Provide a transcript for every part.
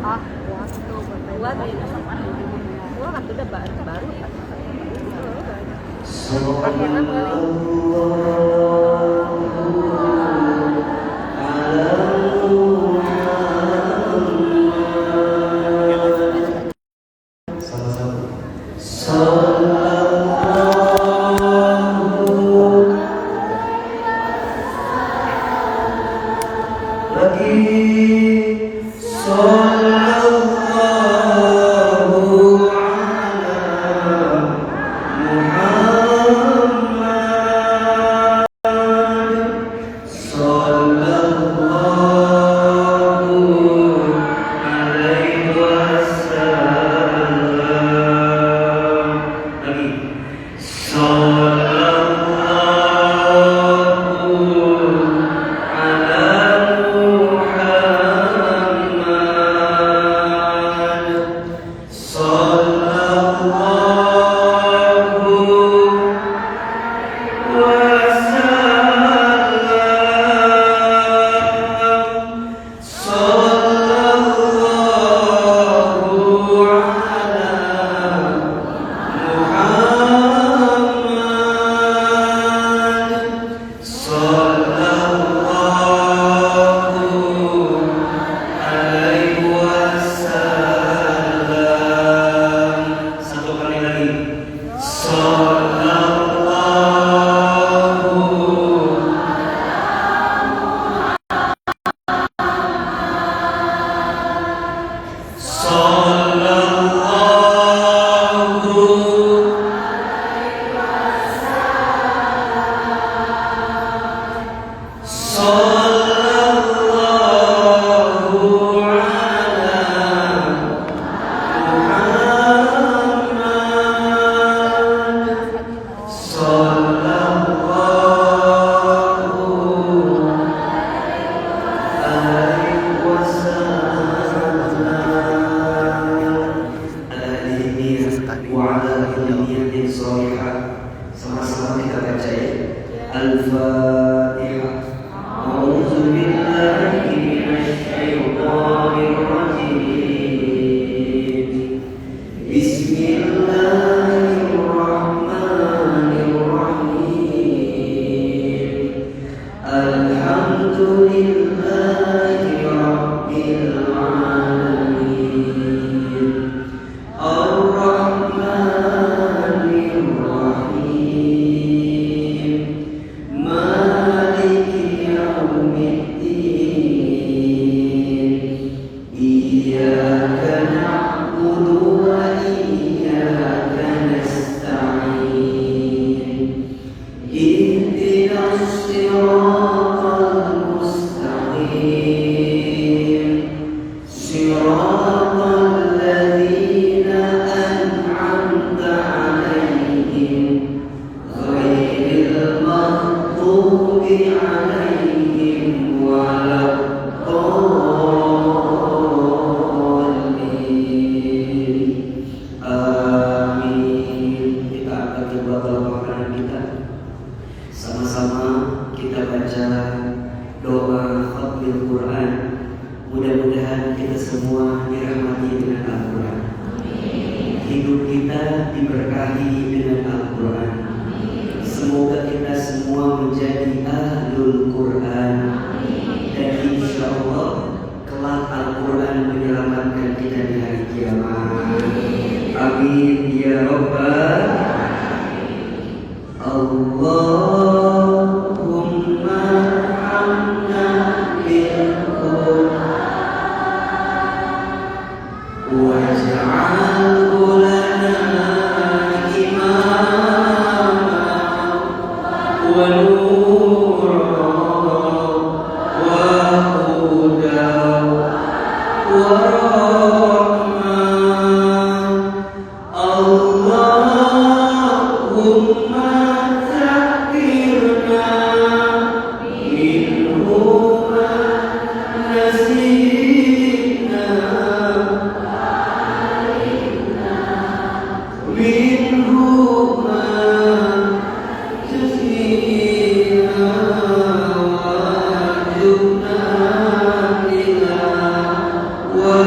Ah, buat gua kan udah baru kan. Akhirnya sama-sama kita baca ya. Al-Fatihah. A'udzu billahi minasyaitonir rajim. Bismillahirrahmanirrahim. Alhamdulillahi rabbil alamin. Ar-Rahmanir Rahim. Maliki yaumiddin. Iyyaka na'budu wa iyyaka nasta'in. Ihdinas siratal mustaqim. Siratal ladzina an'amta 'alaihim ghairil maghdubi 'alaihim waladdallin. Amin. Kita angkat kedua telapak kanan kita. Sama-sama kita baca doa khatmil Quran. Mudah-mudahan kita semua dirahmati dengan Al-Quran. Hidup kita diberkahi dengan Al-Quran. Semoga kita semua menjadi ahlul Quran. Dan insya Allah kelak Al-Quran menyelamatkan kita di hari kiamat. Amin ya Rabbal Allahumma hamna bil Quran waj'alhu lana imaman wa nuran wa hudan wa rahmah. Allahumma zakirna minhu ma nasina minhu ma jasina wajubna ila wa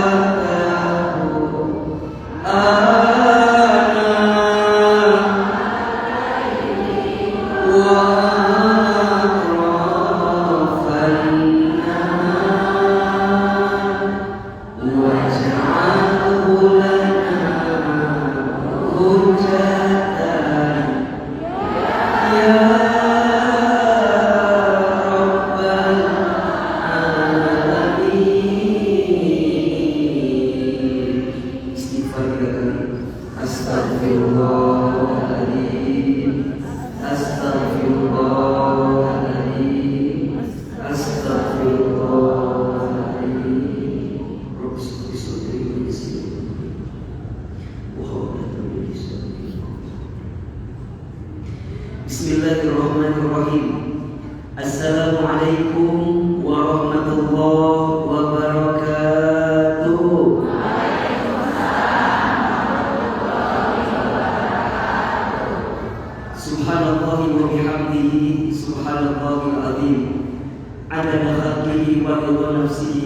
عدد خلقه ورضا نفسه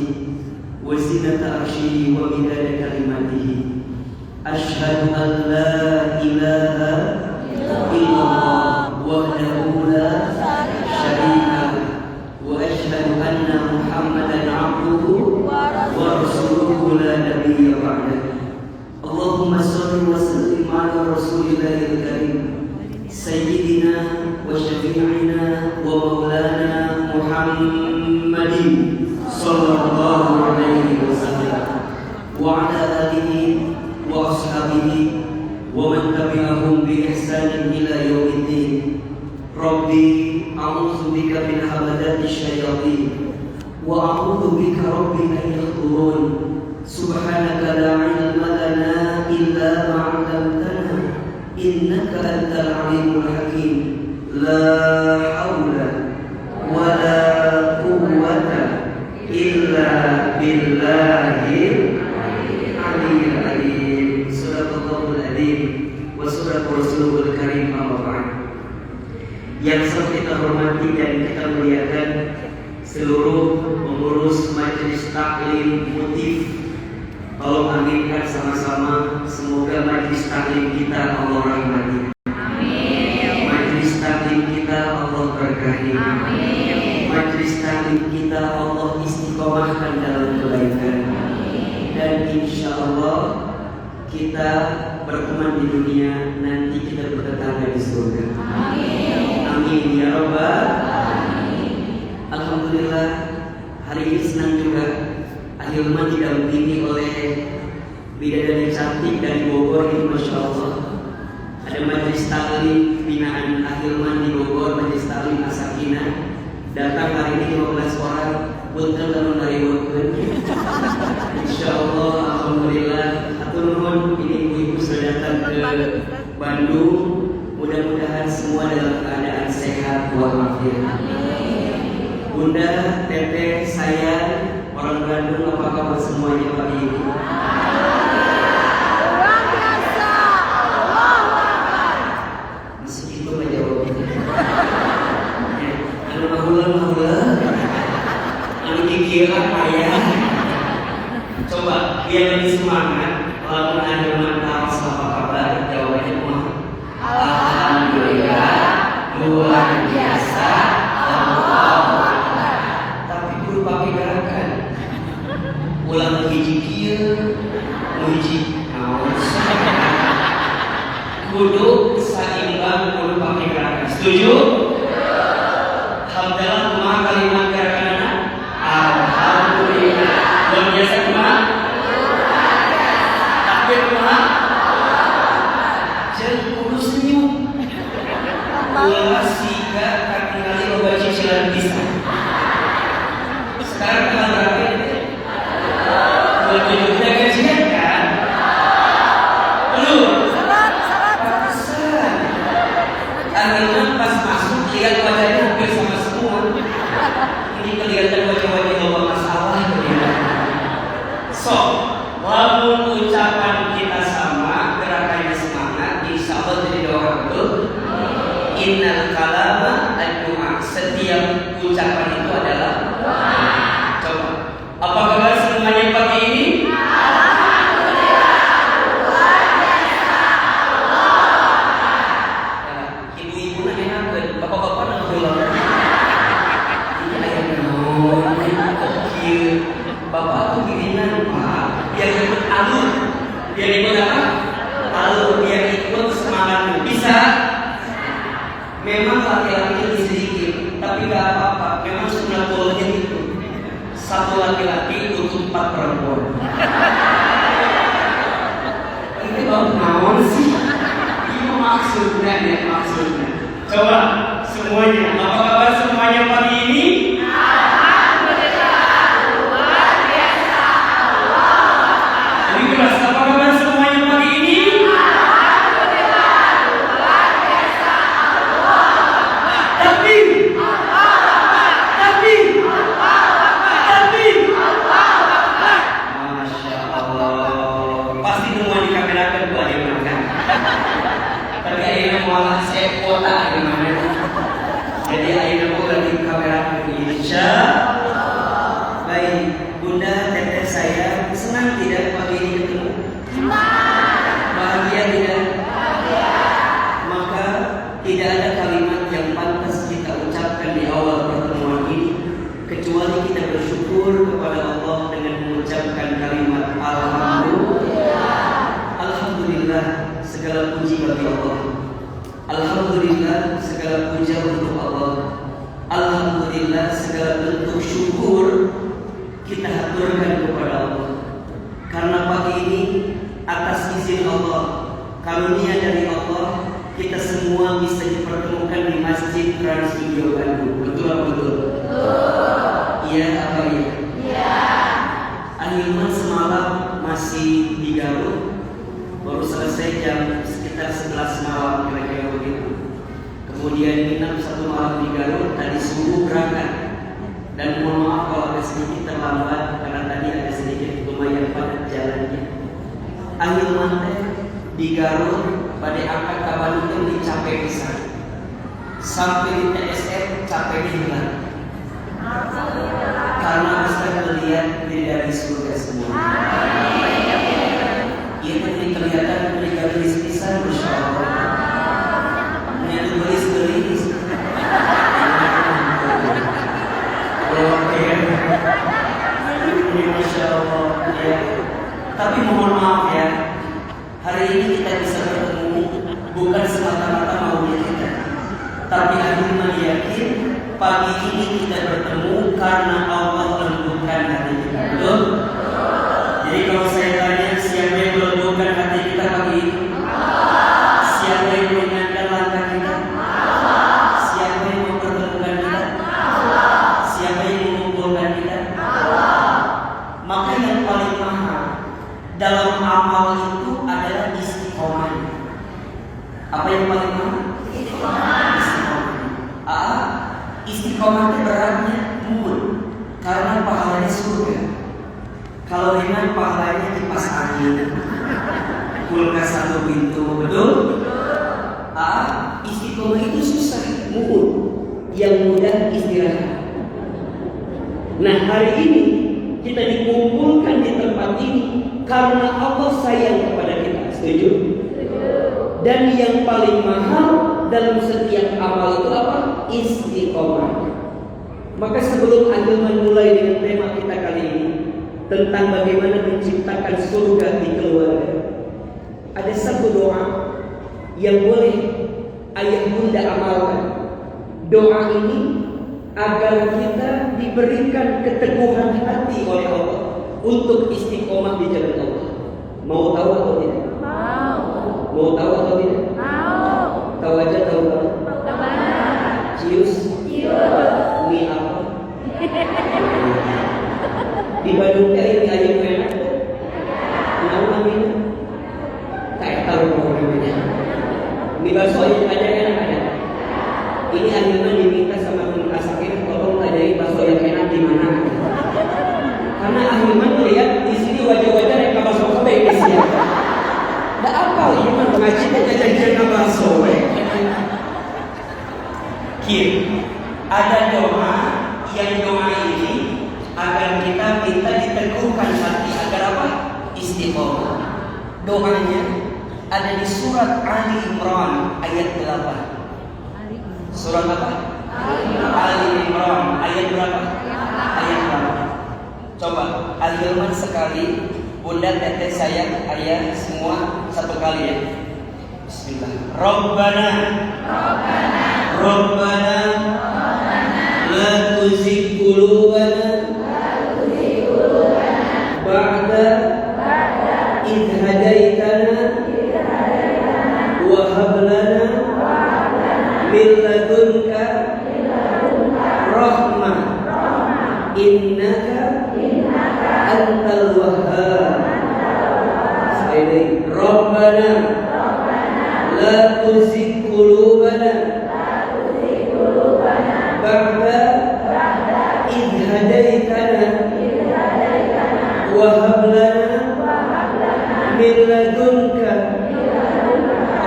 وزنة عرشه ومداد كلماته أشهد أن لا إله إلا الله وحده لا شريك له وأشهد أن محمدا عبده ورسوله لا نبي بعده اللهم صل وسلم على رسول الله الكريم سيدنا وشفيعنا ومولانا محمد صلى الله عليه وسلم وعلى آله وأصحابه ومن تبعهم بإحسان إلى يوم الدين ربي أعوذ بك من همزات الشياطين وأعوذ بك ربي أن يحضرون سبحانك لا علم لنا إلا ما علمتنا إنك أنت العليم الحكيم لا حول ولا قوة إلا بالله العلي العليم صدق الله العظيم وصدق رسوله الكريم أما بعد. Yang sangat kita hormati dan kita muliakan seluruh pengurus majelis taklim Mutif, tolong aminkan sama-sama. Semoga majelis taklim kita Allah rahmati. Amin. Majelis taklim kita Allah berkahi. Amin. Majelis taklim kita Allah istiqomahkan dalam kebaikan. Dan insya Allah kita berteman di dunia, nanti kita bertetangga di surga. Amin. Amin ya Rabbal Alamin. Alhamdulillah, hari ini senang juga Ahilman didampingi oleh bidadari cantik dari Bogor ini, Masya Allah. Ada majelis taklim binaan Ahilman di Bogor, majelis taklim Asakina. Datang hari ini 15 orang, punten lamun dari Bogor. Insya Allah, alhamdulillah. Atur nuhun, ini ibu-ibu sudah datang ke Bandung. Mudah-mudahan semua dalam keadaan sehat walafiat. Bunda, teteh, saya, orang Bandung, apa kabar semuanya Pak Ibu? Luar biasa. Allahu Akbar. Masih gitu nggak jawabnya? Anu mahula, anu kikir apa ya? Coba biar lebih semangat. Lamun ada mantap apa kabar? Jawabannya mah alhamdulillah, luar biasa. Allahu Akbar. Tapi kudu pakai gerakan. Ulang hiji kieu, hiji naon. Kudu saimbang, kudu pakai gerakan. Setuju? Alhamdulillah, kumaha kalimat gerakanna? Alhamdulillah. Luar biasa kumaha? Takbir kumaha? Jangan kudu senyum. Ulah siga katingali loba cicilan pisang. Sekarang tanggal berapa ini? 27 udah gajian kan? Belum? Pantesan. Akhirnya pas masuk lihat wajahnya hampir sama semua. Ini kelihatan wajah-wajah loba masalah kelihatan. So, walaupun ucapan kita sama, gerakannya semangat, insya Allah jadi doa betul. Innal kalama ad-du'a. Setiap ucapan itu adalah doa. Coba, apa kabar semuanya pagi ini? Alhamdulillah, luar biasa. Ibu-ibu nanya enakeun, bapak-bapak nanya heula. Ini aya naon, kecil. Bapak tuh kirinan, Pak. Biar ikut alur. Biar ikut apa? Alur, biar ikut semangat. Bisa? Memang laki-laki lebih sedikit, tapi gak apa-apa. Memang sunatulnya itu satu laki-laki untuk 4 perempuan. Ini bau naon sih? Ini maksudnya ya, maksudnya. Coba semuanya, apa kabar semuanya pagi ini? Alhamdulillah, luar biasa. Ini keras, apa kabar semuanya pagi ini? Jadi akhirnya aku ganti kamera ini. kita bersyukur kepada Allah dengan mengucapkan kalimat Alhamdulillah. Alhamdulillah, segala puji bagi Allah. Alhamdulillah, segala puja untuk Allah. Alhamdulillah, segala bentuk syukur kita haturkan kepada Allah. Karena pagi ini atas izin Allah, karunia dari Allah, kita semua bisa dipertemukan di Masjid Trans Studio Bandung. Betul apa betul? Iya apa ya? Iya. Ahilman semalam masih di Garut, baru selesai jam sekitar 11 malam kira-kira begitu. Kemudian nginap 1 malam di Garut, tadi subuh berangkat. Dan mohon maaf kalau ada sedikit terlambat karena tadi ada sedikit lumayan padat jalannya. Ahilman di Garut pada angkat ke Bandung itu dicapai besar. Sampai di TSF capek hilang. Karena bisa melihat dari surga semua. Itu kelihatan dari garis pisah, Masya Allah. Ini gelis-gelis. Ini Masya Allah ya. Tapi mohon maaf ya, hari ini kita bisa bertemu bukan semata-mata maunya kita, tapi Ahilman yakin pagi ini kita bertemu karena Allah lembutkan hati kita. Betul? Jadi kalau saya tanya, siapa yang melembutkan hati kita pagi ini? Siapa yang meringankan langkah kita? Siapa yang mempertemukan kita? Siapa yang mengumpulkan kita? Maka yang paling mahal dalam amal itu adalah istiqomah. Apa yang paling mahal? Istiqomah itu beratnya mul, karena pahalanya surga. Kalau ringan pahalanya kipas angin, kulkas 1 pintu, betul? Istiqomah itu susah, mul. Yang mudah istirahat. Nah hari ini kita dikumpulkan di tempat ini karena Allah sayang kepada kita. Setuju? Dan yang paling mahal dalam setiap amal itu apa? Istiqomah. Maka sebelum Ahilman mulai dengan tema kita kali ini tentang bagaimana menciptakan surga di keluarga, ada satu doa yang boleh ayah bunda amalkan. Doa ini agar kita diberikan keteguhan hati oleh Allah untuk istiqomah di jalan Allah. Mau tahu atau tidak? Mau tahu atau tidak? Tahu aja, tahu banget. Cius. Mie apa? Di Bandung ini ayam enak. Kenapa namanya? Tak tahu namanya. Mie bakso yang ada enak ada. Ini Ahilman diminta sama Bung Kasakir, tolong ajari bakso yang enak di mana? Karena Ahilman melihat di sini wajah-wajah yang bakso kebek di sini. Tidak apa Ahilman ngaji jajan bakso. Ada doa yang doa ini agar kita minta diteguhkan hati agar apa? Istiqomah. Doanya ada di surat Ali Imran ayat 8. Surat apa? Ali Imran ayat berapa? Ayat berapa? Coba Ahilman sekali, bunda, teteh, sayang, ayah semua satu kali ya. Bismillah. Rabbana la tuzigh qulubana ba'da idh hadaitana wa hab lana min ladunka rahmah innaka antal wahhab. Rabbana la tuzigh qulubana ba'da idh hadaitana wa hab lana min ladunka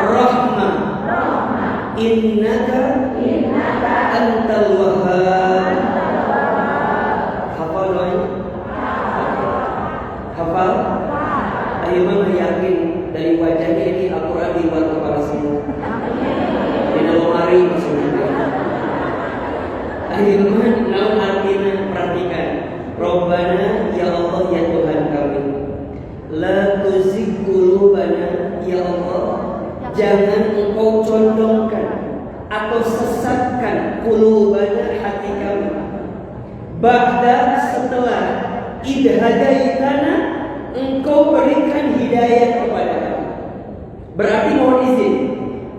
rahmah innaka antal wahhab. Hafal doanya? Hafal? Ahilman yakin dari wajahnya ini Al-Quran dibuat kepala semua. Di dalam hari maksudnya. Ahilman naon artinya perhatikan. Rabbana ya Allah ya Tuhan kami, la tuzigh qulubana ya Allah, jangan Engkau condongkan atau sesatkan qulubana hati kami. Ba'da setelah idhadaitana Engkau berikan hidayah kepada kami. Berarti mohon izin,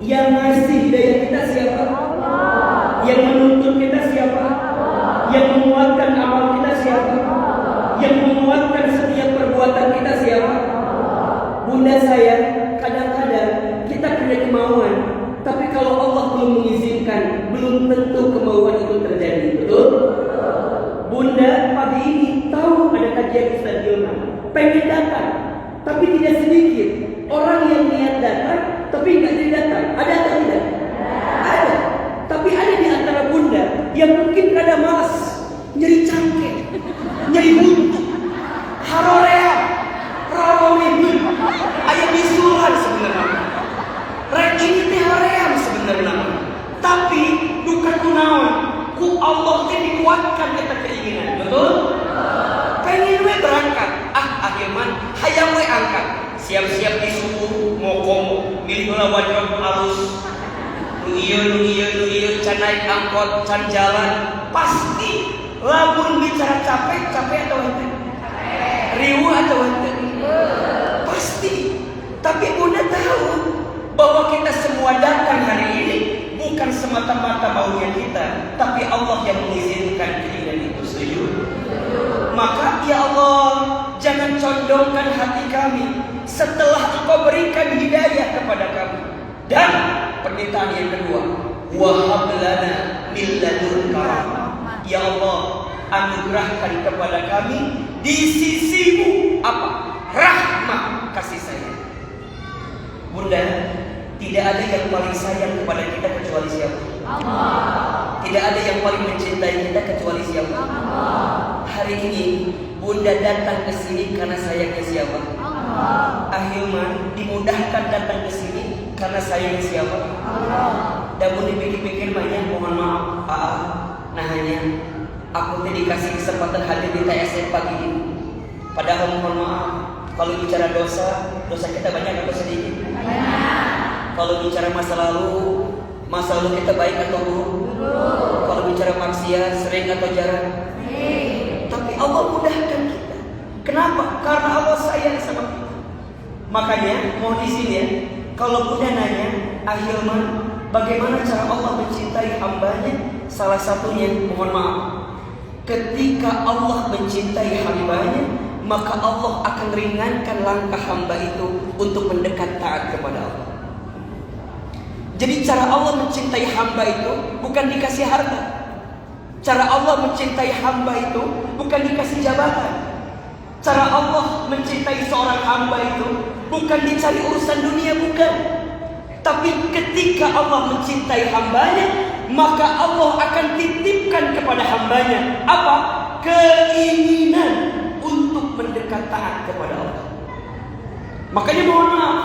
yang ngasih hidayah kita siapa? Allah. Yang menuntun kita siapa? Allah. Yang menguatkan amal kita siapa? Allah. Yang menguatkan setiap perbuatan kita siapa? Allah. Bunda saya, kadang-kadang kita punya kemauan, tapi kalau Allah belum mengizinkan, belum tentu kemauan itu terjadi. Betul? Bunda pagi ini tahu ada kajian Ustaz Hilman, pengen datang, tapi tidak sedikit orang yang niat datang tapi nggak jadi datang. Ada atau tidak? Ada. Tapi ada di antara bunda yang mungkin kada malas, nyeri cangkeh, nyeri buntu, harorea, rawamibun, ayam bisulan sebenarnya. Rek ini teh hoream sebenarnya. Tapi duka kunaon, ku Allah teh dikuatkan kita keinginan. Betul? Pengen we berangkat, akhirman hayang we angkat. Siap-siap di subuh mokom milih bola wajib halus nu iya can naik angkot can jalan pasti lamun bicara capek atau henteu riuh atau henteu pasti. Tapi bunda tahu bahwa kita semua datang hari ini bukan semata-mata maunya kita, tapi Allah yang mengizinkan keinginan itu. Setuju? Maka ya Allah, jangan condongkan hati kami setelah Engkau berikan hidayah kepada kami. Dan permintaan yang kedua, wahab lana min ladunka, ya Allah, anugerahkan kepada kami di sisimu apa? Rahmat, kasih sayang. Bunda, tidak ada yang paling sayang kepada kita kecuali siapa? Allah. Tidak ada yang paling mencintai kita kecuali siapa? Allah. Hari ini Bunda datang ke sini karena sayangnya siapa? Allah. Ahilman dimudahkan datang ke sini karena sayangnya siapa? Allah. Dan Bunda pikir-pikir banyak, mohon maaf, nah hanya aku tadi dikasih kesempatan hadir di TSN pagi ini. Padahal mohon maaf, kalau bicara dosa kita banyak atau sedikit? Banyak. Kalau bicara masa lalu kita baik atau buruk? Kalau bicara maksiat sering atau jarang? Tapi Allah mudahkan kita. Kenapa? Karena Allah sayang sama kita. Makanya mohon izin ya, kalau Bunda nanya, Ahilman, bagaimana cara Allah mencintai hambanya? Salah satunya, mohon maaf, ketika Allah mencintai hambanya, maka Allah akan ringankan langkah hamba itu untuk mendekat taat kepada Allah. Jadi cara Allah mencintai hamba itu bukan dikasih harta. Cara Allah mencintai hamba itu bukan dikasih jabatan. Cara Allah mencintai seorang hamba itu bukan dicari urusan dunia, bukan. Tapi ketika Allah mencintai hambanya, maka Allah akan titipkan kepada hambanya apa? Keinginan untuk mendekat taat kepada Allah. Makanya mohon maaf,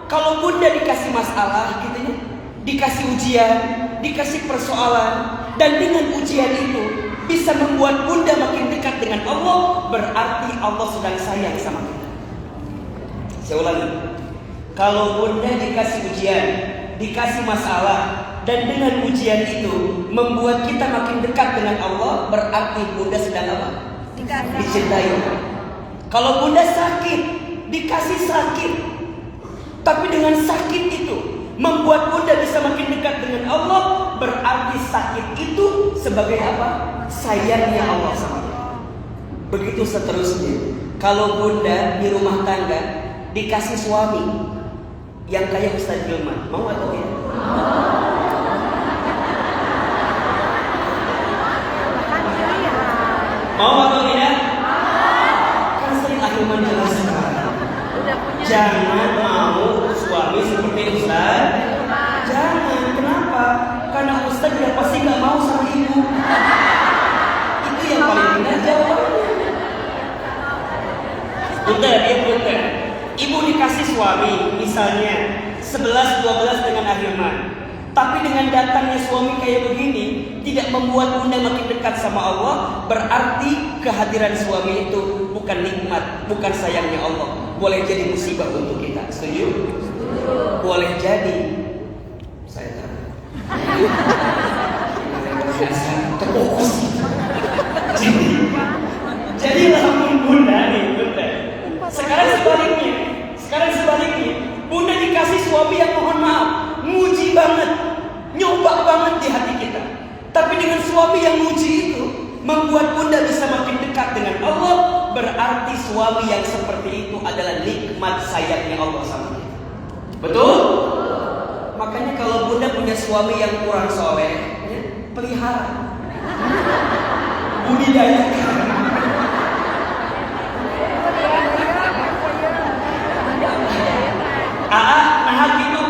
kalau Bunda dikasih masalah gitu ya, dikasih ujian, dikasih persoalan, dan dengan ujian itu bisa membuat Bunda makin dekat dengan Allah, berarti Allah sedang sayang sama kita. Saya ulangi, kalau Bunda dikasih ujian, dikasih masalah, dan dengan ujian itu membuat kita makin dekat dengan Allah, berarti Bunda sedang apa? Dicintai. Kalau Bunda sakit, dikasih sakit, tapi dengan sakit itu membuat Bunda bisa makin dekat dengan Allah, berarti sakit itu sebagai apa? Sayangnya Allah sama kita. Begitu seterusnya. Kalau Bunda di rumah tangga dikasih suami yang kayak Ustaz Hilman, mau atau tidak? Mau atau tidak? Kan sering Hilman jelaskan, jangan mau suami seperti Ustaz. Jangan. Kenapa? Karena Ustaz dia pasti gak mau sama ibu. Itu yang paling benar jawabannya. Bentar. Ibu dikasih suami misalnya 11-12 dengan Ahilman. Tapi dengan datangnya suami kayak begini tidak membuat bunda makin dekat sama Allah. Berarti kehadiran suami itu bukan nikmat, bukan sayangnya Allah. Boleh jadi musibah untuk kita. Setuju? Boleh jadi. Saya tahu. Terfokus. Jadi lamun bunda nih, bunda. Sekarang sebaliknya, bunda dikasih suami yang mohon maaf, muji banget, nyoba banget di hati kita. Tapi dengan suami yang muji itu membuat bunda bisa makin dekat dengan Allah. Berarti suami yang seperti itu adalah nikmat sayangnya Allah sama kita. Betul? Makanya kalau bunda punya suami yang kurang soleh, ya, pelihara, budidayakan. Nah gitu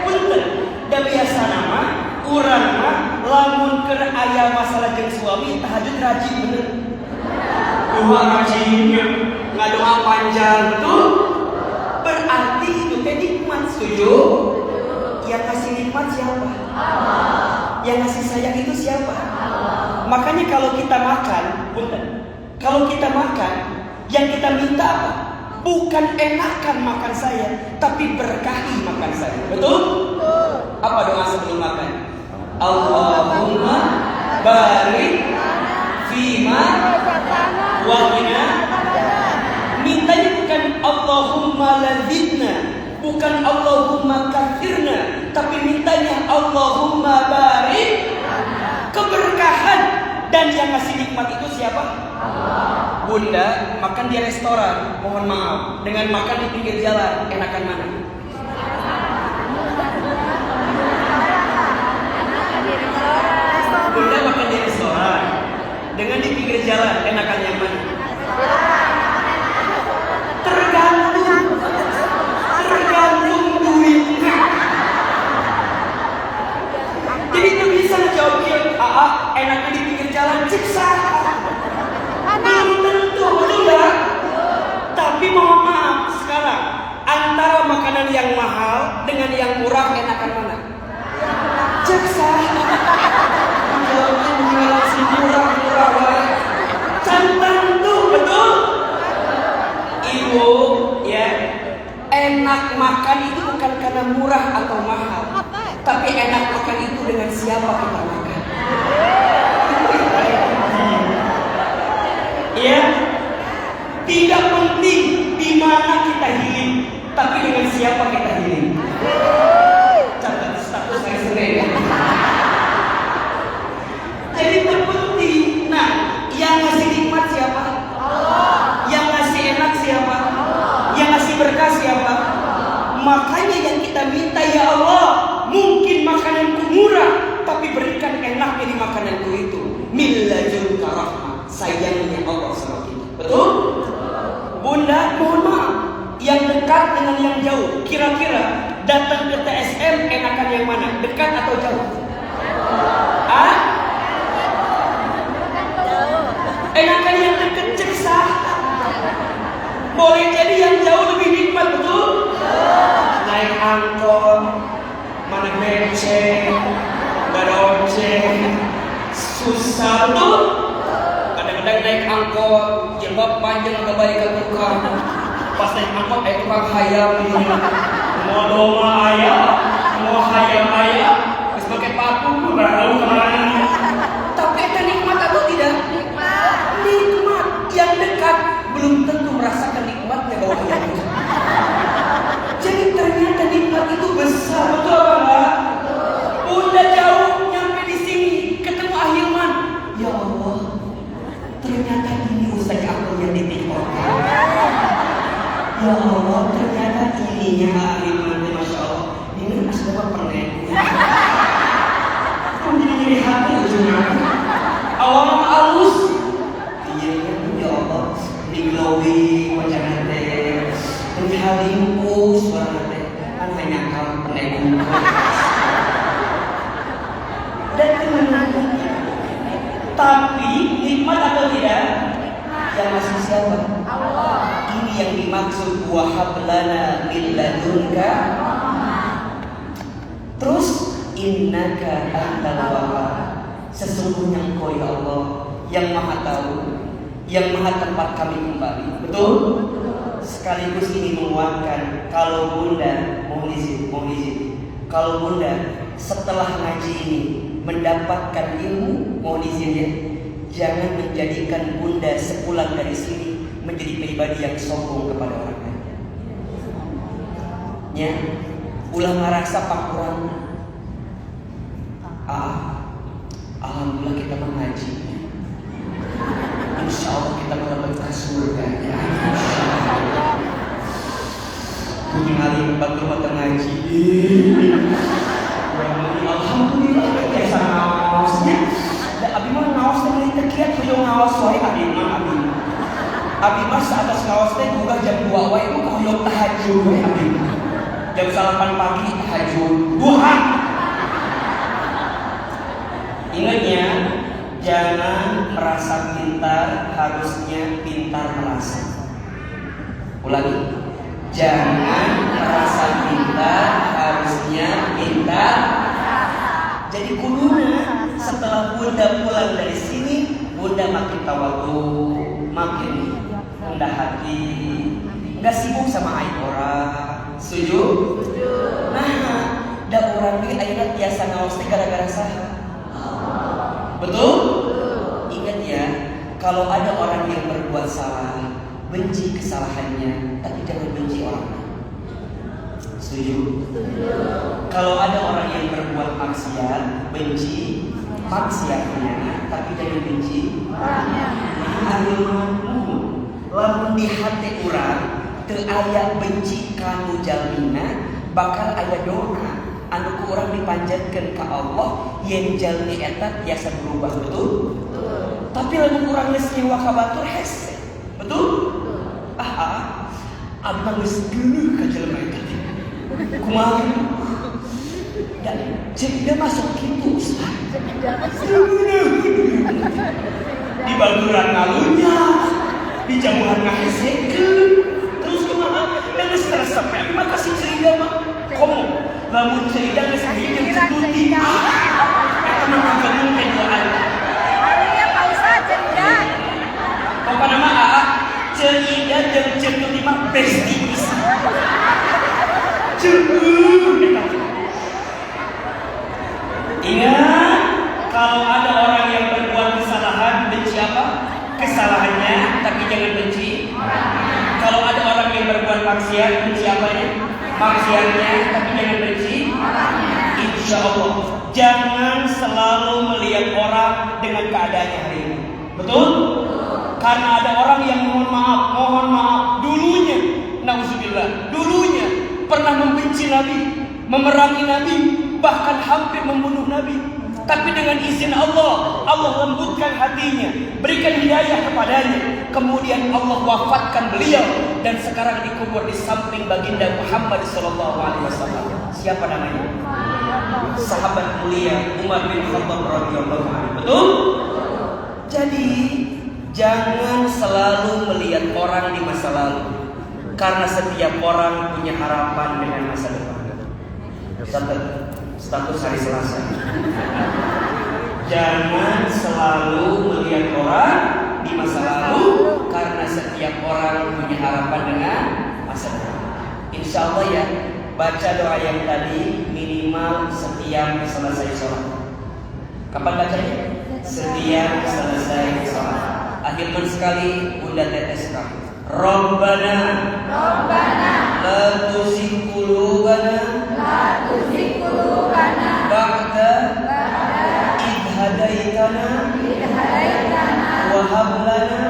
punten. Da biasa nama urang mah lamun keur aya masalah jeung suami tahajud rajin bener. Doa rajinnya, ngadoa panjang tuh. Berarti itu teh nikmat, setuju? Yang ngasih nikmat siapa? Allah. Yang ngasih sayang itu siapa? Allah. Makanya kalau kita makan, punten. Kalau kita makan, yang kita minta apa? Bukan enakan makan saya, tapi berkahi makan saya. Betul? Apa doa sebelum makan? Allahumma barik fima wa qina. Mintanya bukan Allahumma ladzidna, bukan Allahumma kafirna, tapi mintanya Allahumma barik, keberkahan. Dan yang ngasih nikmat itu siapa? Allah. Bunda makan di restoran, mohon maaf, dengan makan di pinggir jalan, enakan mana? Bunda makan di restoran, dengan di pinggir jalan, enakan yang mana? Tergantung duitnya. Jadi itu bisa jawab enaknya di pinggir jalan, cek sah. Belum tentu, betul gak? Tapi mohon maaf sekarang, antara makanan yang mahal dengan yang murah, enakan mana? Cek sah. Jawabnya si murah-murah. Cantan tuh, betul? Ibu, ya, enak makan itu bukan karena murah atau mahal, tapi enak makan itu dengan siapa kita makan. Ya, tidak penting di mana kita healing, tapi dengan siapa kita healing. Catat status saya sendiri. Jadi terpenting. Nah, yang ngasih nikmat siapa? Allah. Yang ngasih enak siapa? Allah. Yang ngasih berkah siapa? Allah. Makanya yang kita minta, ya Allah, mungkin makananku murah, tapi berikan enaknya di makananku itu. Min ladunka rahmah. Sayangnya Allah sama kita. Betul? Bunda, mohon maaf, yang dekat dengan yang jauh, kira-kira datang ke TSM enakan yang mana? Dekat atau jauh? Enakan yang dekat, cek sah. Boleh jadi yang jauh lebih nikmat, betul? Naik angkot, mana beceng, gak ada ojek, susah tuh. Kadang-kadang naik angkot, jilbab panjang agak balik ke tukang. Pas naik angkot, tukang hayam ini. Mau doma ayam, mau hayam ayam, terus pakai patung, gak tahu kemana. Tapi itu nikmat atau tidak? Nikmat. Nikmat. Yang dekat belum tentu merasakan nikmatnya bahwa yang dekat. Jadi ternyata nikmat itu besar, betul apa enggak? Udah jauh nyampe di sini, ketemu Ahilman. Ya Allah, ternyata ini Ustaz aku yang di TikTok. Ya Allah, ternyata ininya Ahilman. Masya Allah, ini asal pernah. Kok jadi hati ujungnya? Awalnya halus. Iya, ya Allah, di glowing wajah nanti. Di halimku suara teh kan hanya kalau penegung. Dan kemenangan. Tapi nikmat atau tidak? Yang masih siapa? Allah. Ini yang dimaksud wahab lana min ladunka. Terus Innaka antal wahhab. Sesungguhnya Engkau ya Allah yang maha tahu, yang maha tempat kami kembali. Betul? Sekaligus ini menguatkan kalau Bunda mohon izin. Kalau Bunda setelah ngaji ini mendapatkan ilmu, mohon izin ya, jangan menjadikan Bunda sepulang dari sini menjadi pribadi yang sombong kepada orang lain. Ya, ulah ngerasa pakuran. Alhamdulillah kita mengaji. Insya Allah kita mendapatkan surga. Ya, Puji ngalim batu mata ngaji. Alhamdulillah biasa ngaosnya. Da abi mah ngaos teh meuli teh kieu hoyong ngaos wae abi mah. Abi mah saatas ngaos teh buka jam 2 wae mah hoyong tahajud wae abi. Jam 8 pagi tahajud. Duha. Ingatnya, jangan merasa pintar, harusnya pintar merasa. Ulangi, jangan merasa pintar, harusnya pintar. Jadi kuduna setelah Bunda pulang dari sini, Bunda makin tawadhu, makin rendah hati, nggak sibuk sama aib orang. Setuju? Nah, da orang ini ayeuna biasa ngaos teh gara-gara saha? Betul? Ingat ya, kalau ada orang yang berbuat salah, benci kesalahannya, tapi jangan benci orang. Setuju? Kalau ada orang yang berbuat maksiat, benci maksiatnya, tapi jangan benci orangnya. Lamun di hati orang teu aya benci kanu jalmina, bakal aya doa anu ku urang dipanjatkeun ka Allah yen jalmi eta biasa berubah. Betul? Tapi lamun urang geus nyewa ka batur hese. Betul? Abang geus geuleuh ka jalma eta. Kumaha? Dan cek dia masuk kitu Ustaz. Di baluran ngalunya, di jamuhan ngahesekeun. Terus kumaha? Dan geus resep ya. Makasih cerita mah. Komo lamun cerita geus hiji cetuti. Eta mah kagak mungkin doan. Harinya Pak Ustaz cerita. Apa nama cerita jeung cetuti mah besti bisa. Ingat, kalau ada orang yang berbuat kesalahan, benci apa? Kesalahannya, tapi jangan benci orangnya. Kalau ada orang yang berbuat maksiat, benci apanya? Maksiatnya, tapi jangan benci orangnya. Insya Allah, jangan selalu melihat orang dengan keadaannya hari ini. Betul? Karena ada orang yang mohon maaf, dulunya, nauzubillah, dulunya pernah membenci Nabi, memerangi Nabi, bahkan hampir membunuh Nabi. Tapi dengan izin Allah, Allah lembutkan hatinya, berikan hidayah kepadanya. Kemudian Allah wafatkan beliau dan sekarang dikubur di samping baginda Muhammad SAW. Siapa namanya? Sahabat mulia Umar bin Khattab radhiyallahu anhu. Betul? Jadi jangan selalu melihat orang di masa lalu, karena setiap orang punya harapan dengan masa depan. Status hari Selasa. Jangan selalu melihat orang di masa lalu, karena setiap orang punya harapan dengan masa depan. Insya Allah ya, baca doa yang tadi minimal setiap selesai sholat. Kapan bacanya? Setiap selesai sholat. Akhirnya sekali Bunda teteskan, Rabbana la tuzigh qulubana ba'da idh hadaitana wa hab lana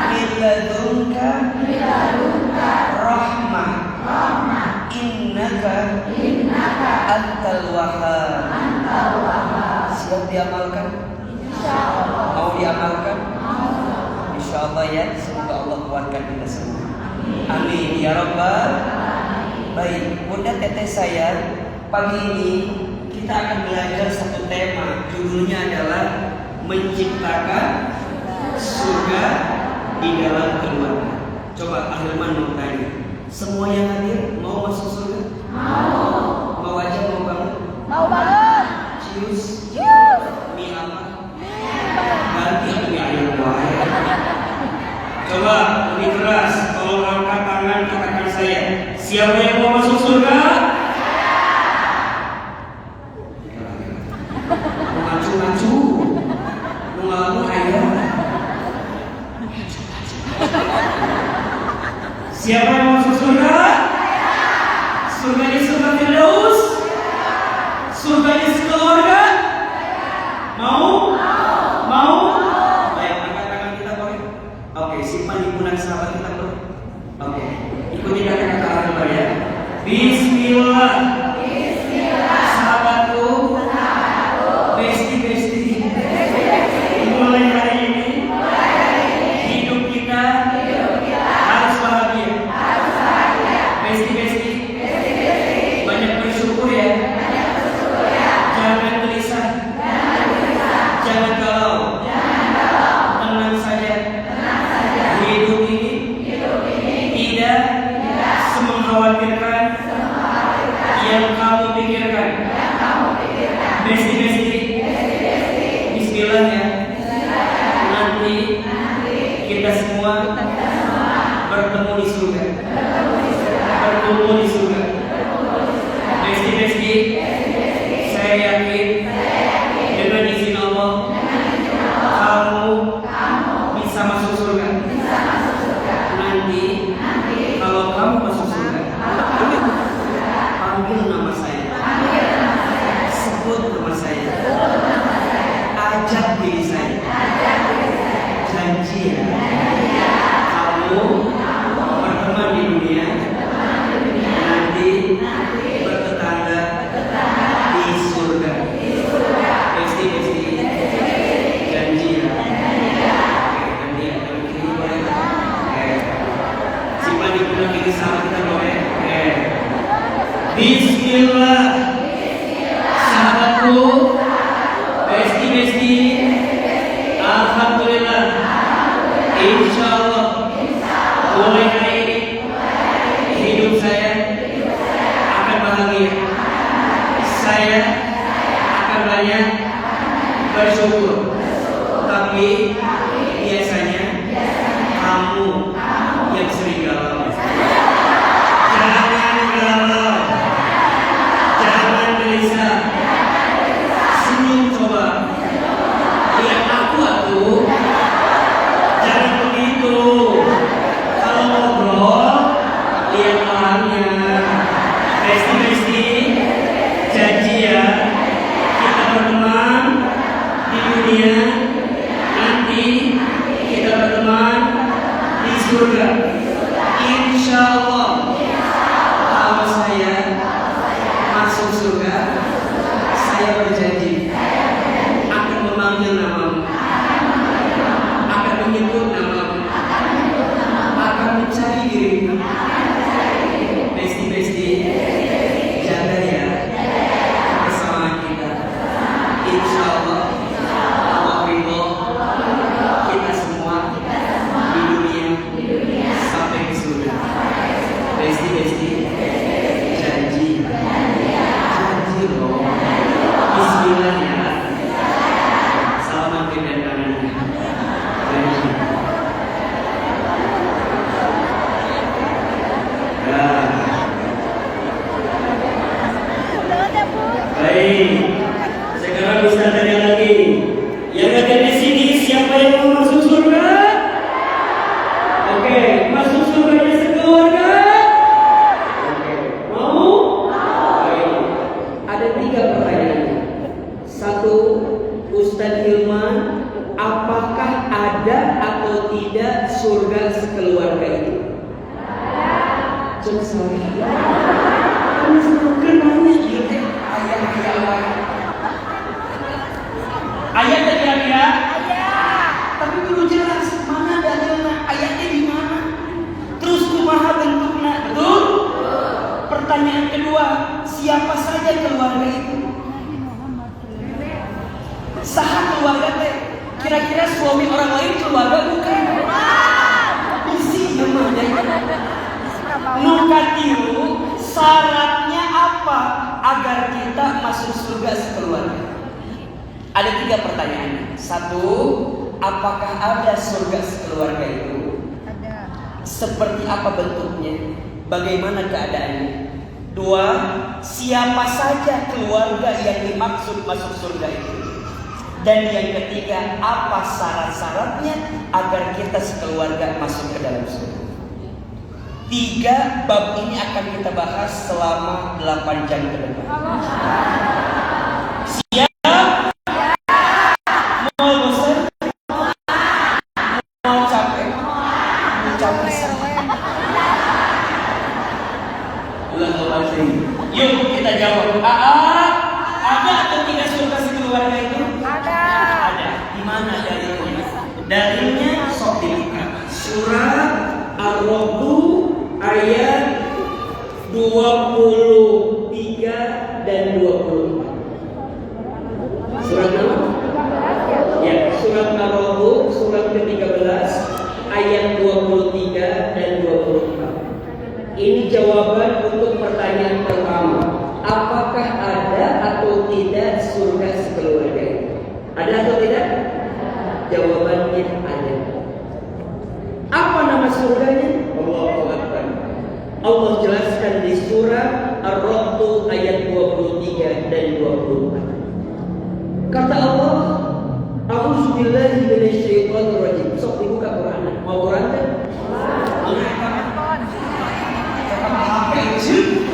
min ladunka rahmah innaka antal wahhab. Siap diamalkan? Mau diamalkan? Insyaallah ya, semoga Allah kuatkan kita semua. Amin ya rabbal. Baik, Bunda teteh saya, pagi ini kita akan belajar satu tema. Judulnya adalah menciptakan surga di dalam keluarga. Coba Ahilman mau tanya, semua yang hadir mau masuk surga? Mau aja, mau banget? Tahu banget. Cius. Cius. Mie apa? Mie. Ganti atau mie ayam wae. Coba lebih keras. Tolong angkat tangan, katakan saya. Siapa yang mau masuk surga? Ngacu-ngacu. Ngaku ayam. Siapa yang mau masuk surga? Surganya surga Firdaus? Surganya sekeluarga? Mau? Mau? Baik, angkat tangan kita boleh? Oke, simpan di pundak sahabat kita boleh? Oke, ikuti kata-kata Al-Quran ya. Bismillah. Sahabatku. Besti. Mulai hari ini hidup kita harus bahagia. Besti. Banyak bersyukur ya. Jangan gelisah. Jangan galau. Tenang saja. Hidup ini tidak semengkhawatirkan yang kamu pikirkan. Besti. Bismillah ya. Nanti kita semua bertemu di surga. Besti. Saya yakin dengan izin Allah kamu bisa masuk surga. Nanti kalau kamu masuk surga, panggil nama saya, sebut nama saya, ajak diri saya. Janji ya, kamu berteman di dunia, nanti bertetangga di surga. Besti. Janji ya. Nanti ada begini boleh. Simpan di pundak kiri sama kita boleh. Bismillah. Sahabatku. Besti. Alhamdulillah. Insyaallah. Mulai hari ini hidup saya akan bahagia. Saya akan banyak bersyukur. Tapi biasanya kamu yang sering galau. Jangan galau. Jangan gelisah. Senyum coba. Lihat aku. Jangan begitu. Kalau ngobrol, lihat orangnya. Besti. Janji ya. Kita berteman di dunia. Nanti kita berteman di surga. Insyaallah. Kalau saya masuk surga, saya berjanji akan memanggil namamu, akan menyebut namamu, akan mencari dirimu. Besti. Jaga ya kebersamaan kita. Insyaallah Allah ridho kita semua di dunia sampai ke surga. Besti. Janji loh. Bismillah ya. Salam dan tangannya. Janji. Baik. Sekarang Ustaz tanya lagi. Yang ada di sini siapa yang mau masuk surga? Oke, masuk surganya sekeluarga? Oke. Mau? Baik. Ada 3 pertanyaan. 1, Ustaz Hilman, apakah ada atau tidak surga sekeluarga itu? Ada. Sorry. Kamu surga namanya gitu. Ayat tadi ya? Tapi dulu jelas mana dalilnya, ayatnya di mana? Terus kumaha bentuknya, betul? Pertanyaan kedua, siapa saja keluarga itu? Saha keluarga teh? Kira-kira suami orang lain keluarga bukan? Isi namanya. Nukatiru, syaratnya apa agar kita masuk surga sekeluarga? Ada 3 pertanyaan. 1, apakah ada surga sekeluarga itu? Ada. Seperti apa bentuknya? Bagaimana keadaannya? 2, siapa saja keluarga yang dimaksud masuk surga itu? Dan yang ketiga, apa syarat-syaratnya agar kita sekeluarga masuk ke dalam surga? 3 bab ini akan kita bahas selama 8 jam ke depan. Siap? Mau bosan? Mau capek? Mau capek? Yuk kita jawab. Ada atau tidak surga sekeluarga itu? Ada. Ada. Di mana dalilnya? Dalilnya sok dibuka. Surat Ar-Ra'd ayat 23 dan 24. Surat apa? Ya, surat Ar-Ra'd surat ke-13 ayat 23 dan 24. Ini jawaban untuk pertanyaan pertama. Apakah ada atau tidak surga sekeluarga itu? Ada atau tidak? Jawabannya ada. Apa nama surganya? Allahu Akbar. Allah jelaskan di surah Ar-Ra'd ayat 23 dan 24. Kata Allah, A'udzubillahi minasyaitonir rajim. Sok dibuka Quran. Mau Quran kan? Sama HP sih.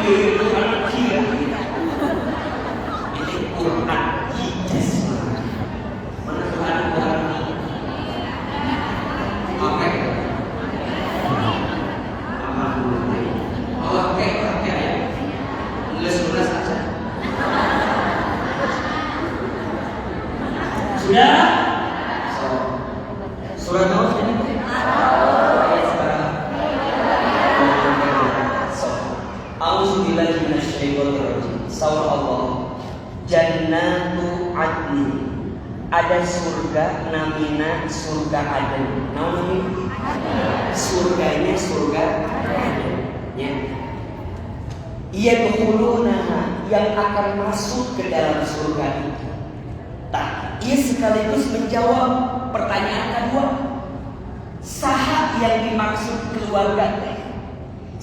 Itu anak dia. Ini Quran hijaz. Mana Quran ini? Oke. Oke. Nulis aja. Sudah? Surat apa ini? A'udzubillahi minasyaitonirrajim. Saur Allah. Jannatu adni. Ada surga namina surga Aden. Namanya surganya surga Aden. Ya. Yadkhulunaha, yang akan masuk ke dalam surga itu. Tak, ia sekaligus menjawab pertanyaan kedua. Saha yang dimaksud keluarga?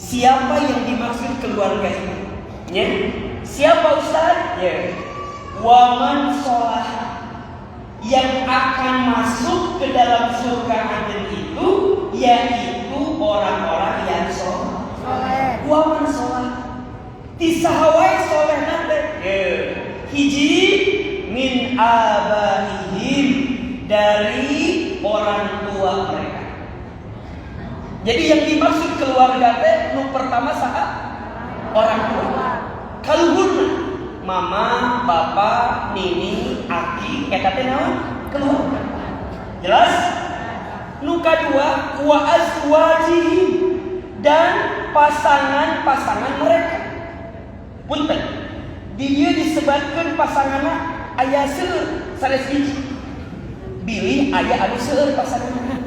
Siapa yang dimaksud keluarga ini? Ya. Siapa Ustaz? Ya. Waman sholah, yang akan masuk ke dalam surga Aden itu yaitu orang-orang yang soleh. Waman sholah. Tisahawai soleh nanti. Ya. Hiji min abaihim, dari orang tua mereka. Jadi yang dimaksud keluarga teh nu pertama saha? Orang tua. Kaluhurna mama, papa, nini, aki, eta teh naon? Keluarga. Jelas? Nu kadua wa azwajihim, dan pasangan-pasangan mereka. Punten. Di dieu disebutkeun pasanganna aya seueur sanes hiji. Bilih aya anu seueur pasanganna.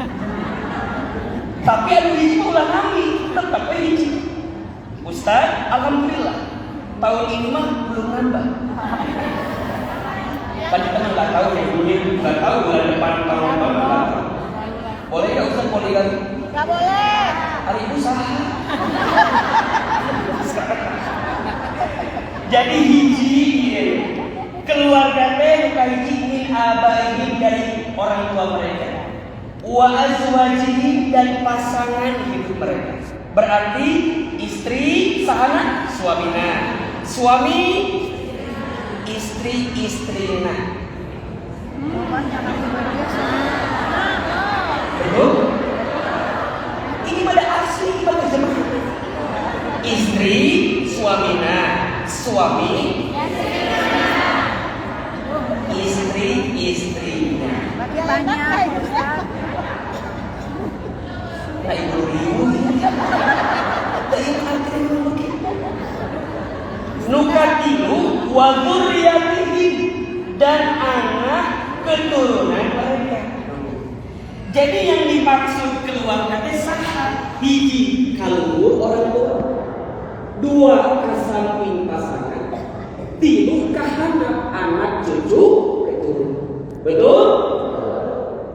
Tapi anu hiji mah ulah nami, tetep we hiji. Ustaz, alhamdulillah tahun ini mah belum nambah. Kan kita nggak tahu ya, nggak tahu bulan depan tahun depan nggak tahu. Boleh nggak Ustaz poligami? Nggak boleh. Hari itu sah. Jadi hiji keluarga teh bukan hiji min abaihim, dari orang tua mereka. Wa azwajihim, dan pasangan hidup mereka. Berarti istri sahana suamina, suami istri-istrina. Betul? Ini pada asli, ini pada jemaah. Istri suamina, suami istri-istrina. Banyak. Nah ibu dari arti begitu. Nukatilu wa dzurriyyatihim, dan anak keturunan mereka. Jadi yang dimaksud keluarga teh saha? Hiji kaluhur orang tua, dua kasamping pasangan, tilu kahanap anak cucu keturunan. Betul?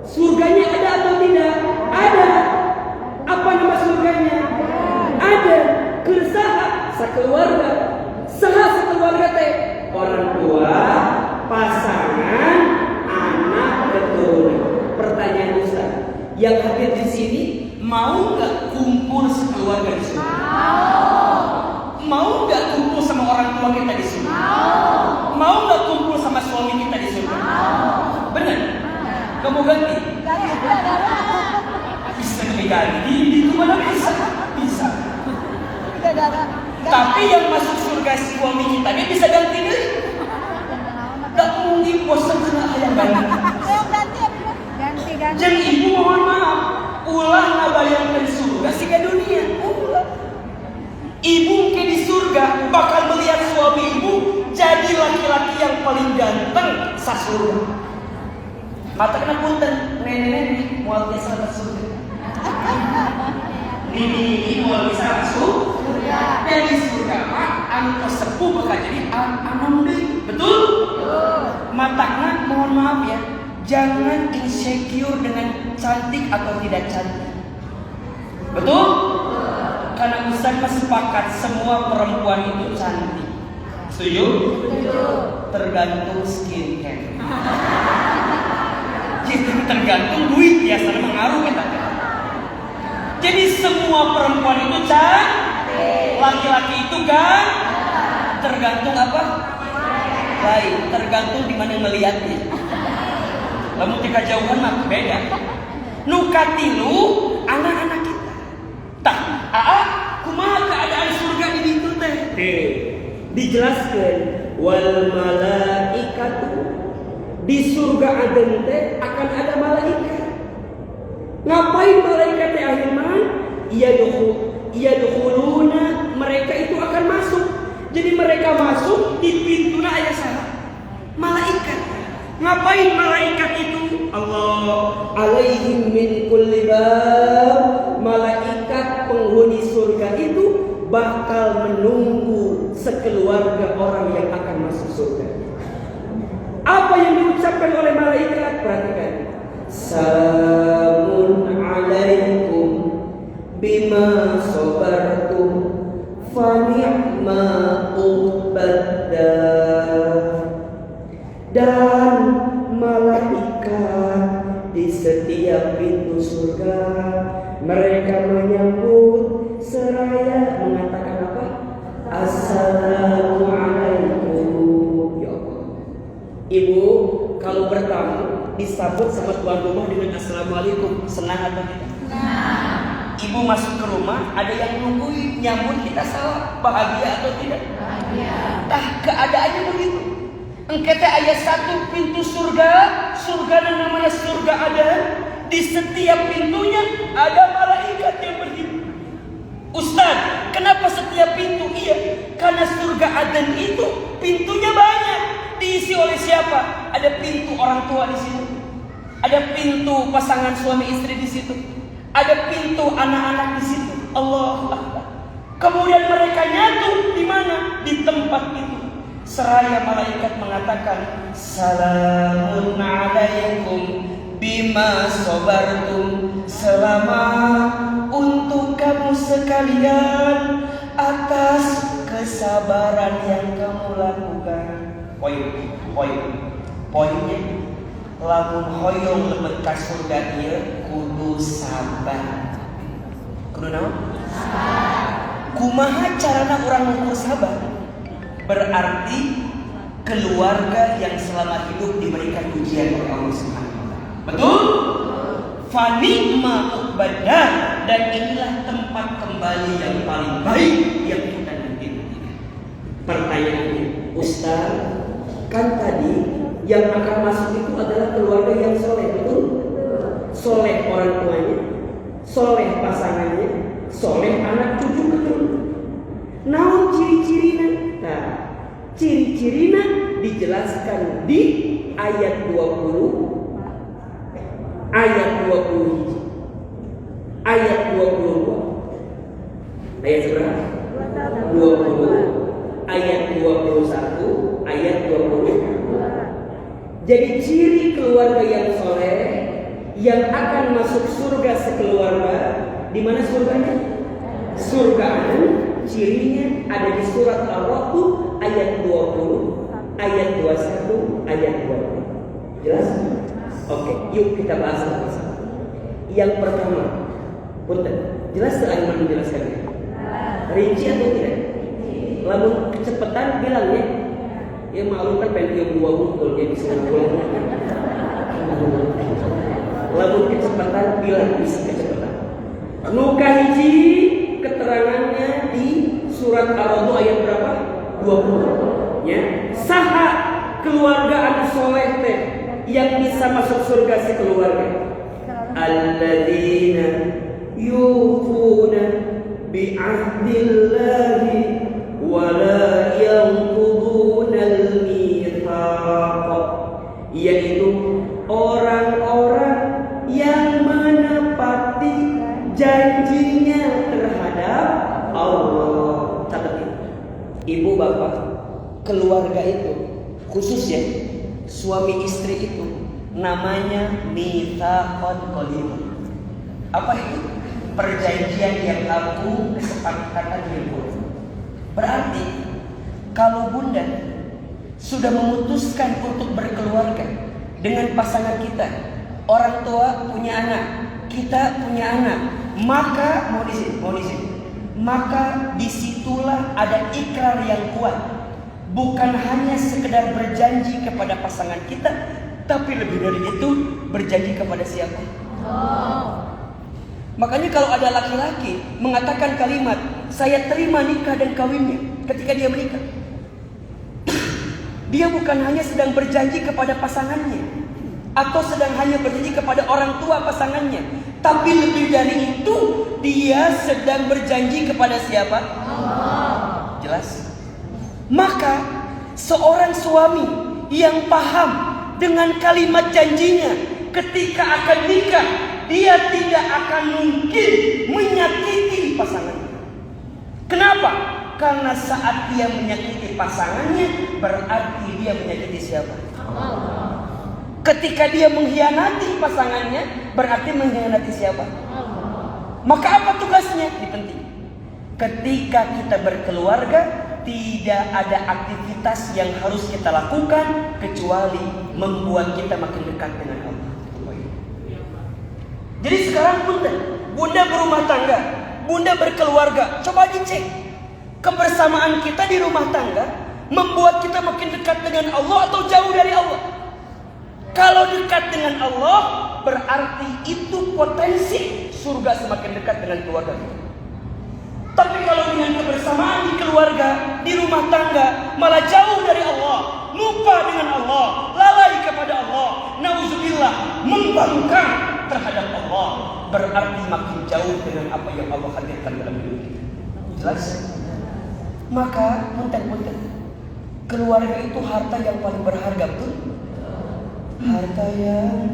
Surganya ada atau tidak? Ada. Apa nama surganya? Ada. Kersaha sekeluarga. Saha sekeluarga teh? Orang tua, pasangan, anak keturunan. Pertanyaan Ustaz, yang hadir di sini mau nggak kumpul sekeluarga di sini? Mau nggak kumpul sama orang tua kita di sini? Mau nggak kumpul sama suami kita di sini? Benar? Kamu ganti? Bisa diganti, itu mana bisa? Bisa. Tapi yang masuk surga suami kita dia bisa ganti diri. Gak mungkin bosan kena ayam ganti. Jadi ibu mohon maaf, ulah ngabayangkan surga siga dunia. Ibu mungkin di surga bakal melihat suami ibu jadi laki-laki yang paling ganteng sa surga. Mata kena punten, nenek-nenek mau bisa ke surga. Ini mau bisa masuk dan di surga mah anu sepuh bakal jadi anom deui. Betul? Matakna mohon maaf ya, jangan insecure dengan cantik atau tidak cantik. Betul? Karena Ustaz sepakat semua perempuan itu cantik. Setuju? Tergantung skincare. Jadi tergantung duit biasanya mengaruh kita. Jadi semua perempuan itu cantik, laki-laki itu kan tergantung apa? Baik, tergantung di mana melihatnya. Lamun tika jauhan mah beda. Nu katilu anak-anak kita. Tah, kumaha keadaan surga di ditu teh? Dijelaskan wal malaikatu, di surga Aden teh akan ada malaikat. Ngapain malaikat teh ahilman? Yadkhuluna, mereka itu akan masuk. Jadi mereka masuk di pintuna aya saha? Malaikat. Ngapain malaikat itu? Allah alaihim min kulli bab. Malaikat penghuni surga itu bakal menunggu sekeluarga orang yang akan masuk surga. Apa yang diucapkan oleh malaikat? Perhatikan. Salamun alaikum bima sabartum fa ni'ma uqbadar. Dan malaikat di setiap pintu surga mereka menyambut seraya mengatakan apa? Assalamualaikum. Ya Allah. Ibu kalau bertamu disambut sama tuan rumah dengan assalamualaikum, senang atau tidak? Ibu masuk ke rumah, ada yang nungguin, nyambut kita salah, bahagia atau tidak? Bahagia. Nah, keadaannya begitu. Engkete ayat satu pintu surga yang namanya surga ada. Di setiap pintunya ada malaikat yang berhidup. Ustaz, kenapa setiap pintu? Iya, karena surga Aden itu pintunya banyak. Diisi oleh siapa? Ada pintu orang tua di situ. Ada pintu pasangan suami istri di situ. Ada pintu anak-anak di situ. Allah Akbar. Kemudian mereka nyatu di mana? Di tempat itu. Seraya malaikat mengatakan, Salamun alaikum bima sabartum. Selamat untuk kamu sekalian atas kesabaran yang kamu lakukan. Poinnya, lamun hoyong lebet ka surga ieu kudu sabar. Kudu naon? Kumaha carana urang ngukur sabar? Berarti keluarga yang selama hidup diberikan ujian oleh Allah Subhanahu wa taala. Betul? Fa ni'ma uqbadah, dan inilah tempat kembali yang paling baik yang kita nanti. Pertanyaannya, Ustaz, kan tadi yang akan masuk itu adalah keluarga yang soleh, betul? Soleh orang tuanya, soleh pasangannya, soleh anak cucu keturunan. Naon ciri-cirina? Nah, ciri-cirina dijelaskan di ayat 20, ayat 20, ayat 22. Ayat berapa? 20, ayat 21, Jadi ciri keluarga yang soleh, yang akan masuk surga sekeluarga, di mana surganya? Surga cirinya ada di surat Ar-Ra'd ayat 20, ayat 21, ayat 20. Jelas? Oke, yuk kita bahas satu-satu. Yang pertama, punten, jelas tak Aiman menjelaskannya? Rinci atau tidak? Lamun kecepatan bilangnya, ya maklum kan Pentium 2 unggul jadi semua. Lamun kecepatan bilang bisa kecepatan. Nuka hiji keterangannya di surat Ar-Ra'd ayat berapa? 20. Ya, saha keluarga anu soleh teh yang bisa masuk surga sekeluarga. Alladzina yufuna bi'ahdillahi wa la yanquduna al-mitsaq, yaitu orang-orang yang menepati janjinya terhadap Allah. Catat ini. Ibu bapak, keluarga itu khusus ya, suami istri itu namanya mitsaqon qalib. Apa itu? Perjanjian yang aku kesepakatan dengan bunda. Berarti kalau bunda sudah memutuskan untuk berkeluarga dengan pasangan kita, orang tua punya anak, kita punya anak, maka mau di sini, maka disitulah ada ikrar yang kuat. Bukan hanya sekedar berjanji kepada pasangan kita, tapi lebih dari itu berjanji kepada siapa? Makanya kalau ada laki-laki mengatakan kalimat saya terima nikah dan kawinnya, ketika dia menikah, dia bukan hanya sedang berjanji kepada pasangannya atau sedang hanya berjanji kepada orang tua pasangannya, tapi lebih dari itu dia sedang berjanji kepada siapa? Jelas? Maka seorang suami yang paham dengan kalimat janjinya ketika akan nikah, dia tidak akan mungkin menyakiti pasangannya. Kenapa? Karena saat dia menyakiti pasangannya, berarti dia menyakiti siapa? Ketika dia mengkhianati pasangannya, berarti mengkhianati siapa? Maka apa tugasnya? Ini penting. Ketika kita berkeluarga, tidak ada aktivitas yang harus kita lakukan kecuali membuat kita makin dekat dengan Allah. Jadi sekarang bunda berumah tangga, bunda berkeluarga. Coba dicek kebersamaan kita di rumah tangga membuat kita makin dekat dengan Allah atau jauh dari Allah. Kalau dekat dengan Allah, berarti itu potensi surga semakin dekat dengan keluarga kita. Tapi kalau dengan kebersamaan di keluarga, di rumah tangga, malah jauh dari Allah, lupa dengan Allah, lalai kepada Allah, nauzubillah, membangkang terhadap Allah, berarti makin jauh dengan apa yang Allah hadirkan dalam hidup kita. Jelas? Maka punten, keluarga itu harta yang paling berharga, betul? Harta yang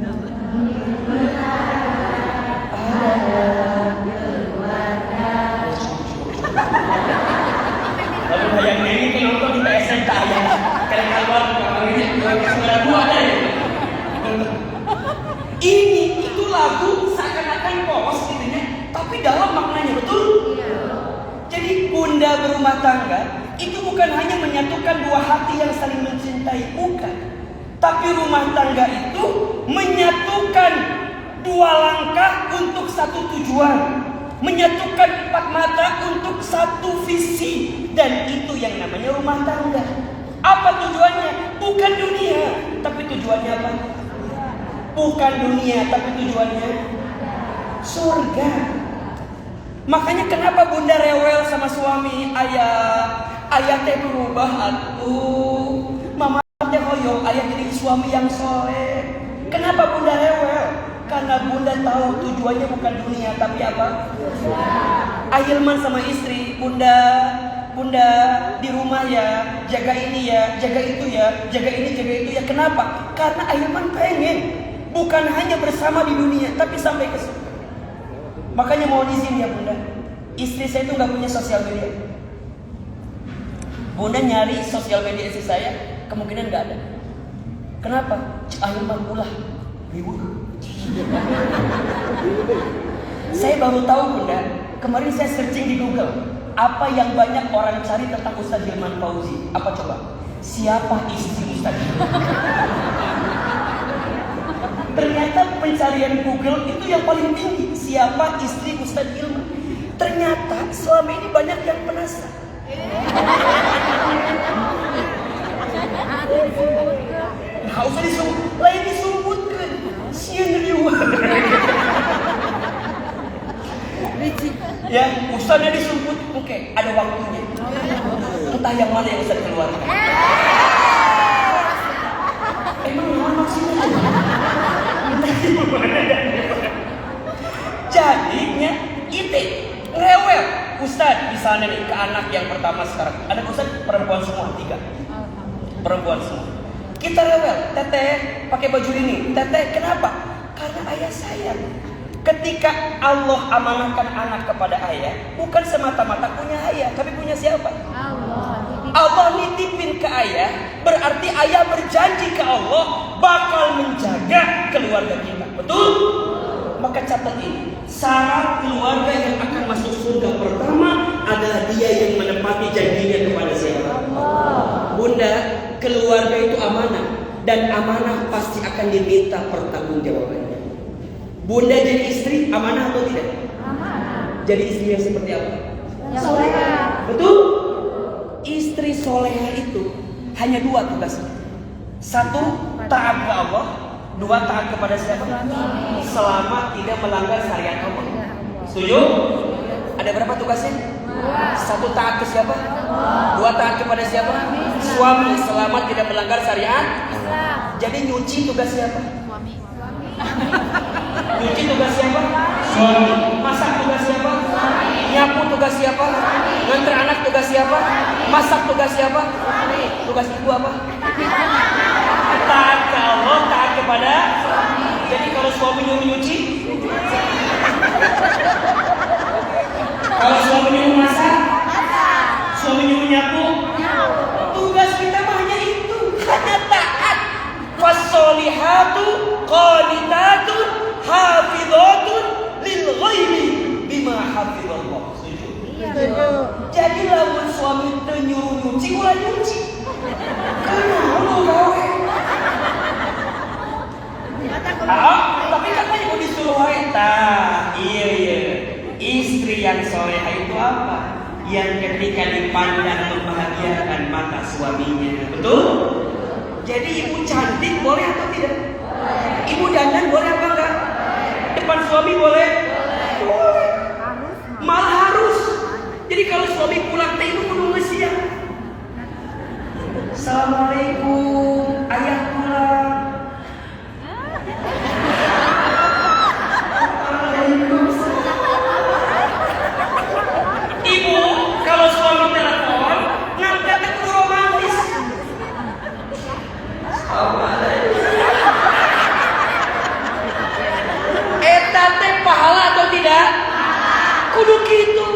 lalu yang ini kan nonton di PSN kaya, kalian keluar ini itu lagu seakan-akan polos gitu ya, tapi dalam maknanya, betul? Jadi bunda berumah tangga itu bukan hanya menyatukan dua hati yang saling mencintai, bukan. Tapi rumah tangga itu menyatukan dua langkah untuk satu tujuan, menyatukan empat mata untuk satu visi, dan itu yang namanya rumah tangga. Apa tujuannya? Bukan dunia, tapi tujuannya apa? Bukan dunia, tapi tujuannya surga. Makanya kenapa bunda rewel sama suami? Ayah teh berubah atuh, mama teh hoyong ayah jadi suami yang soleh. Kenapa bunda rewel? Karena bunda tahu tujuannya bukan dunia, tapi apa? Ahilman sama istri, bunda di rumah ya, jaga ini ya, jaga itu ya, jaga ini, jaga itu ya. Kenapa? Karena Ahilman pengen bukan hanya bersama di dunia, tapi sampai ke surga. Makanya mohon izin ya bunda, istri saya itu nggak punya sosial media. Bunda nyari sosial media istri saya, kemungkinan nggak ada. Kenapa? Air mah ulah riweuh. Saya baru tahu Bunda, kemarin saya searching di Google, apa yang banyak orang cari tentang Ustaz Hilman Fauzi? Apa coba? Siapa istri Ustaz Hilman? Ternyata pencarian Google itu yang paling tinggi. Siapa istri Ustaz Hilman? Ternyata selama ini banyak yang penasaran. Nggak usah disebut, lain disebutkan. Sian riuh. Ya, Ustaznya disebut, oke, ada waktunya. Entah yang mana yang Ustaz keluarkan. Emang mana maksudnya? Jadinya itu rewel. Ustaz misalnya nih ke anak yang pertama sekarang, ada Ustaz perempuan semua 3, perempuan semua. Kita rewel, teteh pakai baju ini, teteh kenapa? Karena ayah sayang. Ketika Allah amanahkan anak kepada ayah, bukan semata-mata punya ayah, tapi punya siapa? Allah nitipin ke ayah, berarti ayah berjanji ke Allah bakal menjaga keluarga kita. Betul? Maka catat ini, syarat keluarga yang akan masuk surga pertama adalah dia yang menepati janjinya kepada siapa? Bunda, keluarga itu amanah, dan amanah pasti akan diminta pertanggungjawabannya. Bunda jadi istri amanah atau tidak? Amanah. Jadi istri yang seperti apa? Soleha. Betul? Istri soleha itu hanya 2 tugasnya. 1, taat ke Allah. 2, taat kepada siapa? Selama tidak melanggar syariat Allah. Setuju? Ada berapa tugasnya? 1, taat ke siapa? 2, taat kepada siapa? Suami selama tidak melanggar syariat. Jadi nyuci tugas siapa? Nyuci tugas siapa? Suami. Masak tugas siapa? Nyapu tugas siapa? Nganter anak tugas siapa? Masak tugas siapa? Tugas ibu apa? Taat ke Allah, taat kepada. Jadi kalau suami nyuruh nyuci, kalau suami nyuruh masak, suami nyuruh nyapu, tugas kita mah hanya itu, hanya taat. Fasolihatu qanitatun hafizatun lil ghaibi bima hafizallah. Setuju? Jadi lamun suami teu nyuruh nyuci ulah nyuci. Kenapa lu gawe? Tapi katanya mau disuruh wae. Iya. Istri yang soleha itu apa? Yang ketika dipandang membahagiakan mata suaminya. Betul? Jadi ibu cantik boleh atau tidak? Ibu dandan boleh apa enggak? Depan suami boleh? Boleh. Malah harus. Jadi kalau suami pulang teh ibu kudu ngesian. Assalamualaikum, ayah pulang. Ibu, kalau suami telepon, ngangkat itu romantis. Eta teh pahala atau tidak? Kudu gitu.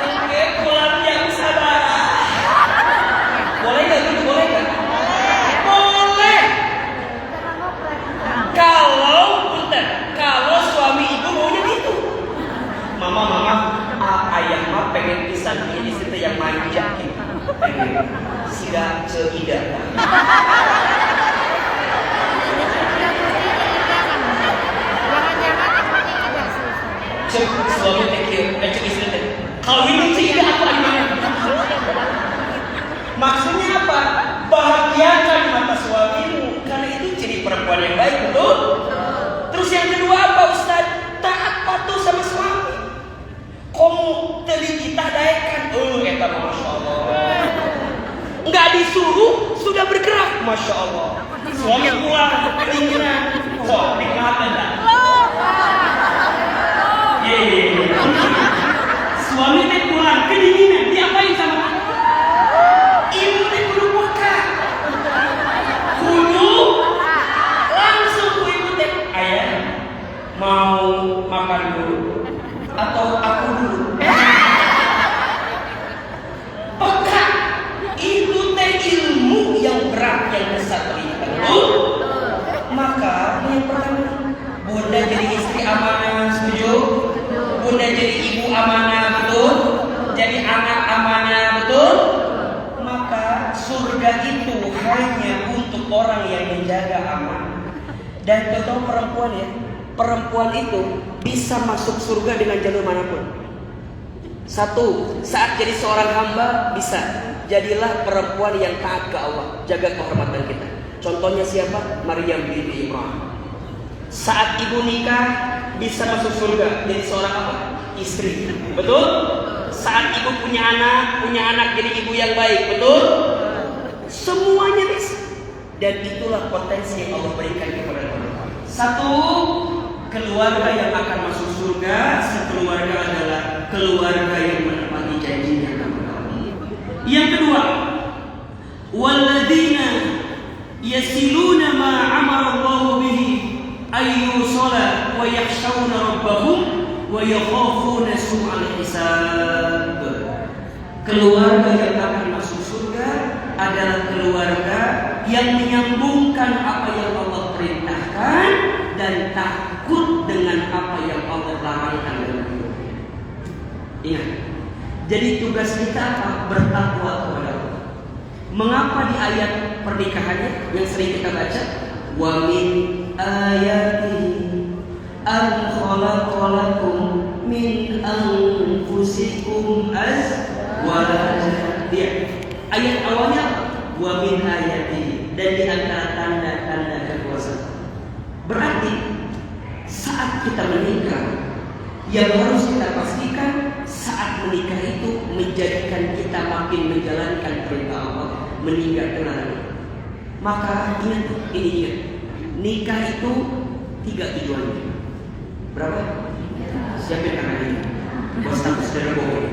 Oke, pulang yang sabar. Boleh nggak gitu? Boleh nggak? Boleh. Kalau suami ibu maunya gitu. Mama, ayah mah pengen pisan punya istri yang manja gitu. Siga ceida. Cek suami teh cek istri teh. Kalau hidup ceida apa gimana? Maksudnya apa? Bahagiakan mata suamimu, karena itu ciri perempuan yang baik, betul? Terus yang kedua apa Ustaz? Taat patuh sama suami. Kamu teli kita daekan, eta masya Allah. Nggak disuruh sudah bergerak, masya Allah. Suami pulang kedinginan, kok nikmatan dah. Suami teh pulang kedinginan, diapain sama kamu? Ibu teh kudu peka. Kudu langsung ku ibu teh, ayah mau makan dulu atau aku dulu? Peka. Itu teh yang pertama. Bunda jadi istri amanah, setuju? Bunda jadi ibu amanah, betul? Jadi anak amanah, betul? Maka surga itu hanya untuk orang yang menjaga amanah. Dan contoh perempuan ya, perempuan itu bisa masuk surga dengan jalur manapun. Satu, saat jadi seorang hamba bisa. Jadilah perempuan yang taat ke Allah, jaga kehormatan kita. Contohnya siapa? Maryam binti Imran. Saat ibu nikah bisa masuk surga, jadi seorang apa? Istri. Betul? Saat ibu punya anak jadi ibu yang baik. Betul? Semuanya bisa. Dan itulah potensi yang Allah berikan kepada perempuan. Satu, keluarga yang akan masuk surga, sekeluarga adalah keluarga yang menepati janjinya kepada Allah. Yang kedua, walladzina yasiluna ma amara Allah bihi ayyusala wa yakhshawna rabbahum wa yakhafuna su'al hisab. Keluarga yang akan masuk surga adalah keluarga yang menyambungkan apa yang Allah perintahkan dan takut dengan apa yang Allah larangkan. Ingat, jadi tugas kita apa? Bertakwa kepada Allah. Mengapa di ayat pernikahannya yang sering kita baca, wa min ayatihi an khalaqalakum min anfusikum azwajan. Dia ayat awalnya wa min ayatihi, dan di antara tanda-tanda kekuasaan. Berarti saat kita menikah, yang harus kita pastikan saat menikah itu menjadikan kita makin menjalankan perintah Allah, meninggalkan larangan. Maka ingat ini, nikah itu 3 tujuannya. Berapa? Siapin tangan ini. Bos takut saudara bohong.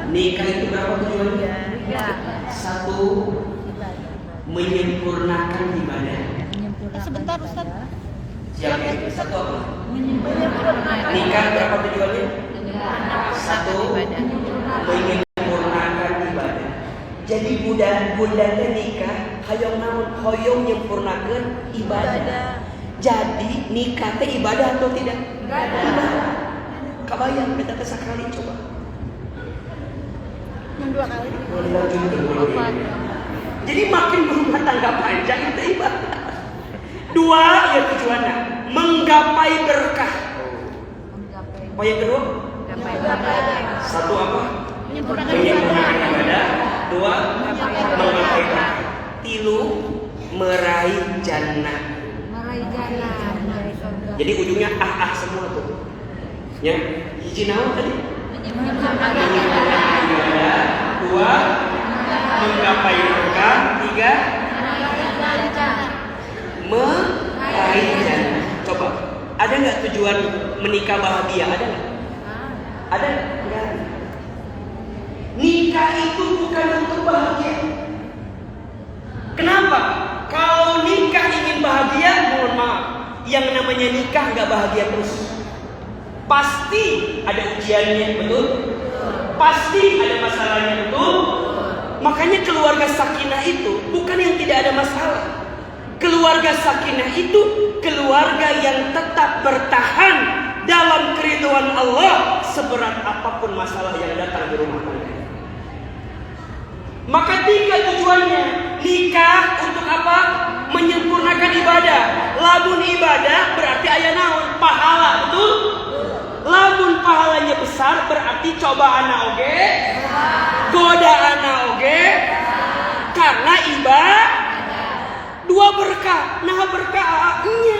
Nikah itu berapa tujuannya? 1, menyempurnakan ibadah. Sebentar Ustaz. Siapin. 1 apa? Nikah berapa tujuannya? 1, menyempurnakan ibadah. Jadi bunda nikah hayong naon? Hoyong nyempurnakan ibadah. Jadi nikah teh ibadah atau tidak? Ibadah. Kabayang kita teh sakali coba. Yang 2 kali. Jadi makin berumah tangga panjang itu ibadah. 2 ya tujuannya menggapai berkah. Apa yang kedua? 1 apa? Menyempurnakan ibadah. 2, menggapai berkah. 3, meraih jannah. Jadi ujungnya semua tuh. Ya, hiji naon tadi? Menyempurnakan ibadah. 2, menggapai berkah. 3, meraih jannah. Coba, ada nggak tujuan menikah bahagia? Ada nggak? Ada nggak? Nikah itu bukan untuk bahagia. Kenapa? Kalau nikah ingin bahagia, mohon maaf, yang namanya nikah nggak bahagia terus. Pasti ada ujiannya, betul? Pasti ada masalahnya, betul? Makanya keluarga sakinah itu bukan yang tidak ada masalah. Keluarga sakinah itu keluarga yang tetap bertahan dalam keridhaan Allah seberat apapun masalah yang datang di rumah tangga. Maka 3 tujuannya. Nikah untuk apa? Menyempurnakan ibadah. Lamun ibadah berarti aya naon? Pahala, betul? Lamun pahalanya besar berarti cobaan oge, godaan oge, karena ibadah. 2 berkah. Nah berkahnya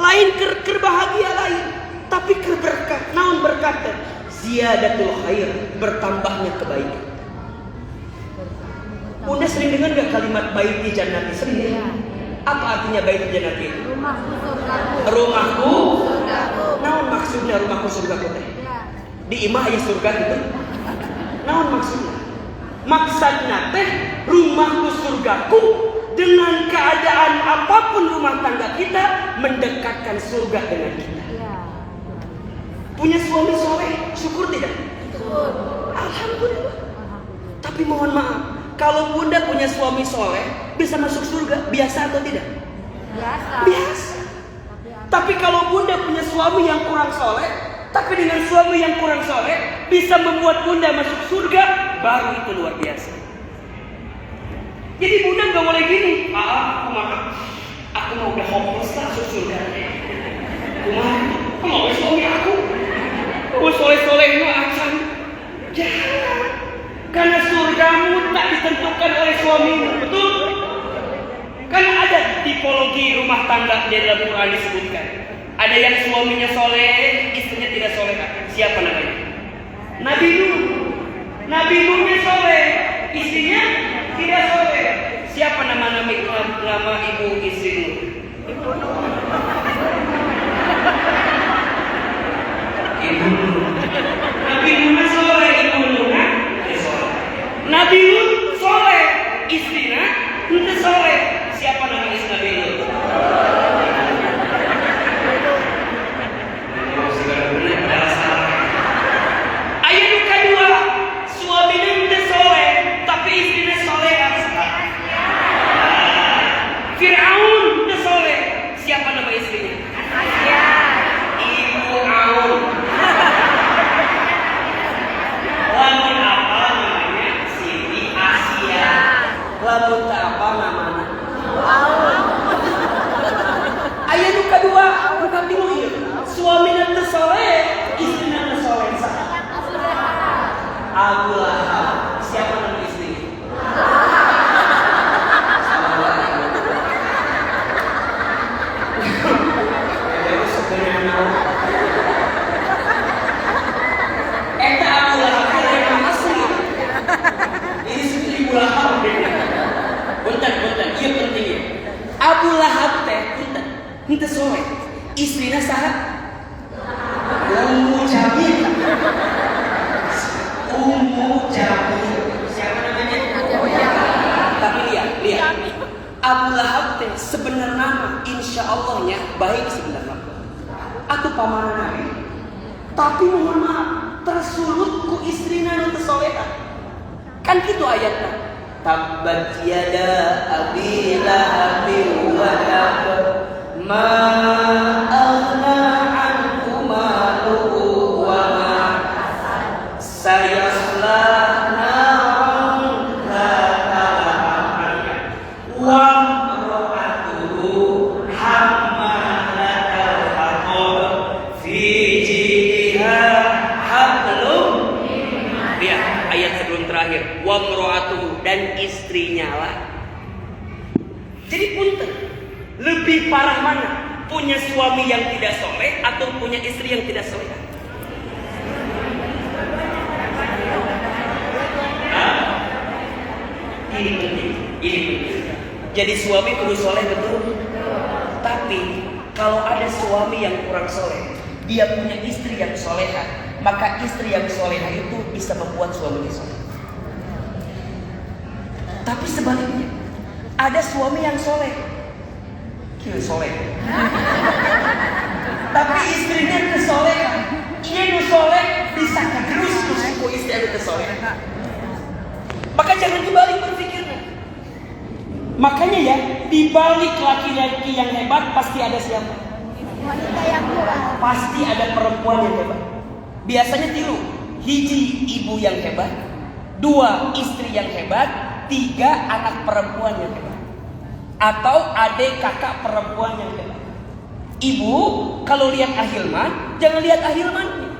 lain ker bahagia lain, tapi ker berkah. Naon berkah teh? Ziyadatul khair, bertambahnya kebaikan. Bunda sering dengar gak kalimat baiti jannati? Sering ya? Apa artinya baiti jannati? Rumahku surgaku. Rumahku Surgaku. Naon maksudnya rumahku surgaku teh? Di imah aya surga itu? Naon maksudnya? Maksudnya teh rumahku surgaku, dengan keadaan apapun rumah tangga kita mendekatkan surga dengan kita. Punya suami soleh, syukur tidak? Syukur. Alhamdulillah. Tapi mohon maaf, kalau bunda punya suami soleh bisa masuk surga, biasa atau tidak? Biasa. Biasa. Tapi kalau bunda punya suami yang kurang soleh, tapi dengan suami yang kurang soleh bisa membuat bunda masuk surga, baru itu luar biasa. Jadi bunda nggak boleh gini. Aku mau udah hopeless lah masuk surga. Aku mau suami aku. Soleh-solehnya akan. Jangan. Karena surgamu tak ditentukan oleh suamimu, betul? Karena ada tipologi rumah tangga di dalam Quran disebutkan. Ada yang suaminya soleh, istrinya tidak soleh. Siapa namanya? Nabi Nuh. Nabi Nuhnya soleh, istrinya tidak soleh. Siapa nama ibu istri Nuh? Ibu Nuh. Ibu Nuh. Nabi Nuh soleh, ibu Nuh soleh. Nabi Nuh soleh, istrinya tidak soleh. Siapa nama istri Nabi Nuh? Ayat kedua, suaminya tidak soleh, tapi istrinya soleh. Fir'aun tidak soleh. Siapa nama istrinya? Ibu Aun. Lamun apa namanya? Siti Asia. Lamun tak apa namanya? Ayat kedua, bukan dulu ya. Suaminya tidak soleh, istrinya tidak soleh. Abu Lahab. Siapa nama istrinya? Eta Abu Lahab yang asli. Ini sudah Ibu Lahab. Bentar, iya pentingnya. Abu Lahab teh, bentar, itu soleh. Istrinya sah? Ummu Jamil. Ummu Jamil. Siapa namanya? Tapi lihat. Abu Lahab teh sebenarnya nama, insya Allahnya baik sebenarnya. Atau pamanah Nabi. Tapi mohon maaf, tersulut ku istrina nu teu soleha. Kan gitu ayatnya. Tabbat yada abi lahabin wa tab ma aghna anhu maluhu wa ma sayasla naran dzata lahab wa imra'atuhu hammalatal hatab fi jidha hablum. Lihat ayat sebelum terakhir, wa imra'atuhu, dan istrinya lah. Jadi punten, lebih parah mana? Punya suami yang tidak soleh atau punya istri yang tidak soleh? Ini penting. Jadi suami kudu soleh, betul. Tapi kalau ada suami yang kurang soleh, dia punya istri yang soleha, maka istri yang soleha itu bisa membuat suaminya soleh. Tapi sebaliknya, ada suami yang soleh, kira soleh, tapi istrinya kesoleha. Ia nu soleh bisa kegerus ku istri anu kesoleh. Maka jangan dibalik berpikirnya. Makanya ya, dibalik laki-laki yang hebat pasti ada siapa? Wanita yang kuat. Pasti ada perempuan yang hebat. Biasanya tilu, hiji ibu yang hebat, dua istri yang hebat, tiga anak perempuan yang hebat, atau adik kakak perempuan yang hebat. Ibu kalau lihat Ahilman, jangan lihat Ahilman,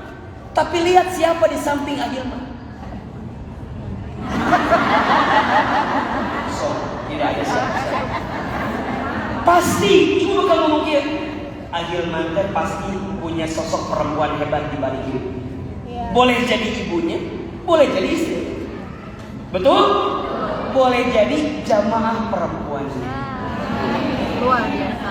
tapi lihat siapa di samping Ahilman. So, tidak ada siapa. Pasti ibu bakal ngomong gitu. Ahilman kan pasti punya sosok perempuan hebat di balik hidup. Boleh jadi ibunya, boleh jadi istri. Betul? Boleh jadi jamaah perempuannya. Luar biasa.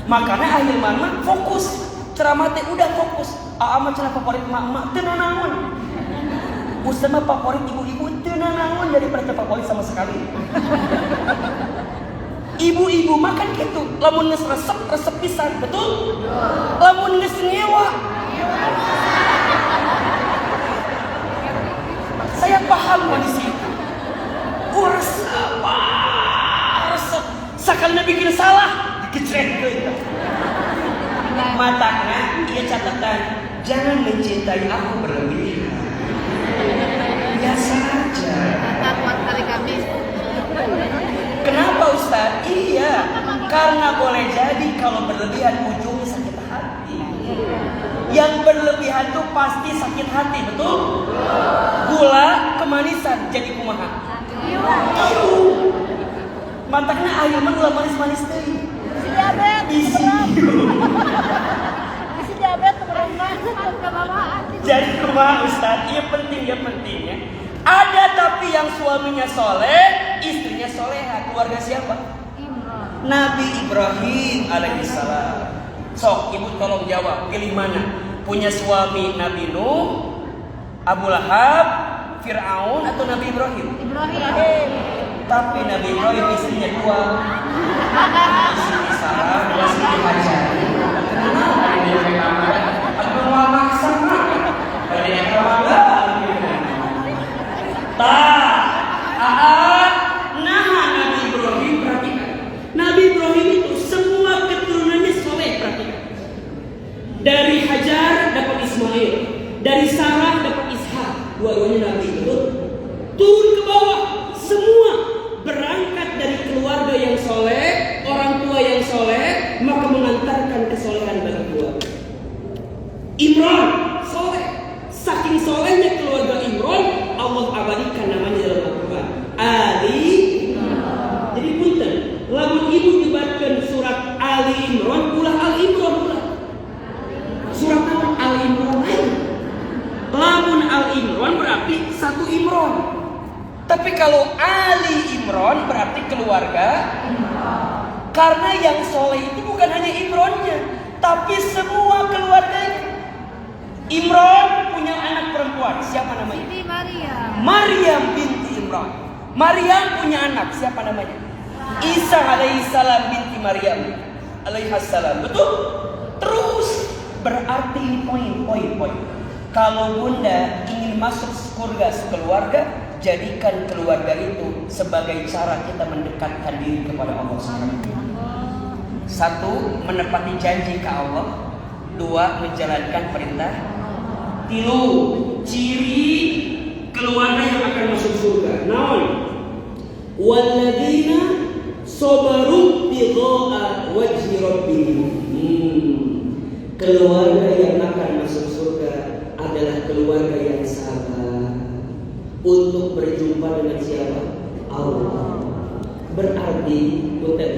Makanya Ahilman mah fokus. Ceramah teh udah fokus. Mah cenah favorit mak-mak teu naon. Ustaz mah favorit ibu-ibu teu naon daripada favorit sama sekali. Ibu-ibu makan gitu, lamun geus resep pisan, betul? Lamun geus ngewa. Saya paham kondisi itu. Resep. Sakalinya bikin salah, dikecret deui. mengatakan, jangan mencintai aku berlebihan. Biasa aja. Kuat hari Kamis. Kenapa Ustaz? Iya, karena boleh jadi kalau berlebihan ujungnya sakit hati. Yang berlebihan tuh pasti sakit hati, betul? Gula kemanisan jadi kumaha. Mantaknya ayo mah ulah manis-manis teh. Si diabetes. Isi. Si diabetes berenang. Jadi kumaha Ustaz? Iya penting ya. Ada tapi yang suaminya soleh, istrinya soleha. Keluarga siapa? Nabi Ibrahim alaihissalam. Sok, ibu tolong jawab, pilih mana? Punya suami Nabi Nuh, Abu Lahab, Fir'aun atau Nabi Ibrahim? Ibrahim. Tapi Nabi Ibrahim istrinya dua. Istri Sarah, dua istri Hajar. Aku mau maksa mah. Banyak keluarga. Nabi Ibrahim, perhatikan. Nabi Ibrahim itu semua keturunannya soleh, perhatikan. Dari Hajar dapat Ismail, dari Sarah dapat Ishak, dua-duanya Nabi, betul? Turun ke bawah, semua berangkat dari keluarga yang soleh, orang tua yang soleh, maka mengantarkan kesolehan bagi keluarga. Imran soleh, saking solehnya keluarga Imran, Allah abadikan namanya dalam Al-Quran. Ali. Jadi punten, lamun ibu dibacakan surat Ali Imran, ulah Ali Imran ulah. Surat apa? Ali Imran. Lamun Ali Imran berarti satu Imran. Tapi kalau Ali Imran berarti keluarga. Karena yang soleh itu bukan hanya Imrannya, tapi semua keluarganya. Imran punya anak perempuan, siapa namanya? Siti Maryam. Maryam binti Imran. Maryam punya anak, siapa namanya? Isa alaihissalam binti Maryam alaihissalam. Betul? Terus berarti ini poin. Kalau bunda ingin masuk surga sekeluarga, jadikan keluarga itu sebagai cara kita mendekatkan diri kepada Allah SWT. Satu, menepati janji ke Allah. Dua, menjalankan perintah. Tilu, ciri keluarga yang akan masuk surga. Naon? Walladzina sabaru bigha'a wajhi rabbihim. Keluarga yang akan masuk surga adalah keluarga yang sabar untuk berjumpa dengan siapa? Allah. Berarti bukan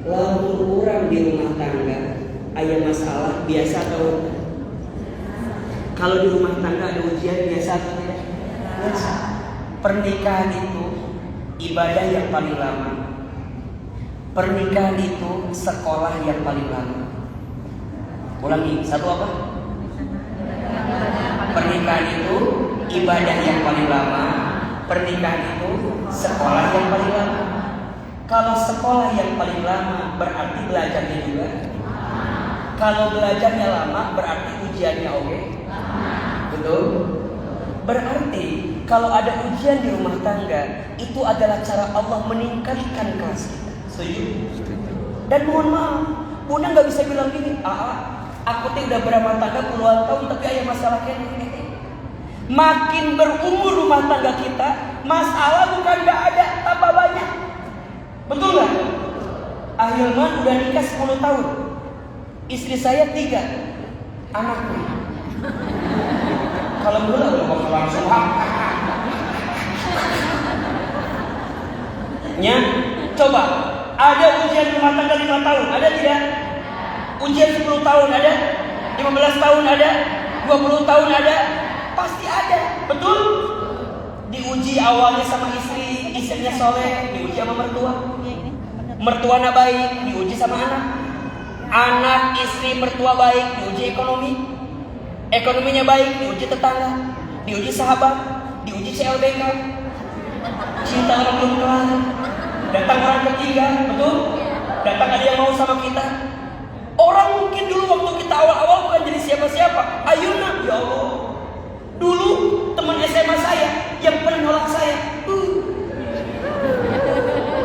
lamun orang di rumah tangga ada masalah biasa atau enggak? Kalau di rumah tangga ada ujian biasa atau tidak? Biasa. Pernikahan itu ibadah yang paling lama. Pernikahan itu sekolah yang paling lama. Ulangi, satu apa? Pernikahan itu ibadah yang paling lama. Pernikahan itu sekolah yang paling lama. Kalau sekolah yang paling lama berarti belajarnya juga. Kalau belajarnya lama berarti ujiannya oke. Betul? Berarti kalau ada ujian di rumah tangga, itu adalah cara Allah meningkatkan kelas kita. Setuju? Dan mohon maaf, bunda nggak bisa bilang gini, aku tuh udah berumah tangga puluhan tahun tapi ada masalah kayak gini. Makin berumur rumah tangga kita, masalah bukan nggak ada, tambah banyak. Betul nggak? Ahilman udah nikah 10 tahun, istri saya 3 anaknya. Kalau belum udah langsung nya, coba ada ujian rumah tangga 5 tahun, ada tidak? Ujian 10 tahun ada? 15 tahun ada? 20 tahun ada? Pasti ada, betul? Diuji awalnya sama istri, istrinya soleh, diuji sama mertua. Mertuanya baik, diuji sama anak. Anak, istri, mertua baik, diuji ekonomi. Ekonominya baik, diuji tetangga, diuji sahabat, diuji CLBK. Cinta orang belum kelar. Datang orang ketiga, betul? Datang ada yang mau sama kita. Orang mungkin dulu waktu kita awal-awal bukan jadi siapa-siapa. Ayuna, ya Allah. Dulu teman SMA saya yang pernah nolak saya.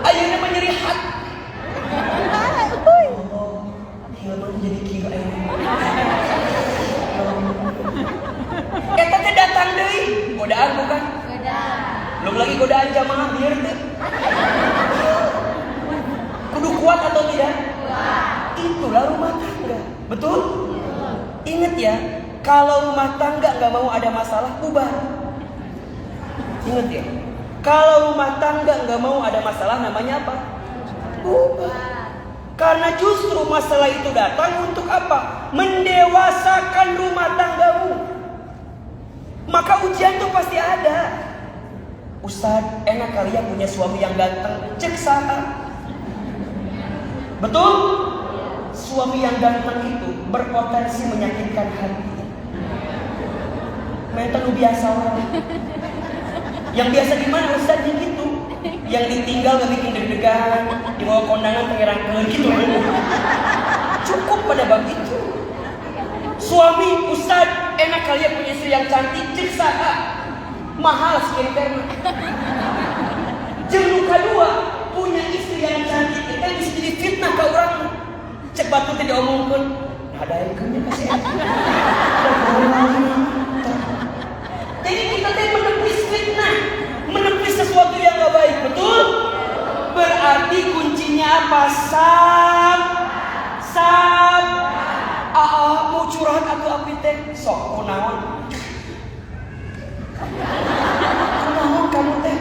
Ayuna menjadi hati. Allah, Hilman jadi kira. Anu lagi godaan jamaah biar teh. Kudu kuat atau tidak? Itulah rumah tangga. Betul? Ingat ya, kalau rumah tangga nggak mau ada masalah, bubar. Ingat ya, kalau rumah tangga nggak mau ada masalah, namanya apa? Bubar. Karena justru masalah itu datang untuk apa? Mendewasakan rumah tanggamu. Maka ujian itu pasti ada. Ustadz, enak kali ya punya suami yang ganteng. Cek salah. Betul? Suami yang ganteng itu berpotensi menyakitkan hati. Mental biasa orang. Yang biasa gimana Ustadz gitu? Yang ditinggal gak bikin deg-degan, dibawa kondangan pengerangkeun gitu. Cukup pada bab itu. Suami Ustadz, enak kali ya punya istri yang cantik. Cek saha mahal skincare. Jeung kedua, punya istri yang cantik itu bisa jadi fitnah ke orang. Cek batu teh diomongkeun, ada yang keunya kasih aku. Jadi kita teh menepis fitnah, menepis sesuatu yang gak baik, betul? Berarti kuncinya apa? Mau curhat atau apa teh? Sok kunaon? Kunaon kamu teh?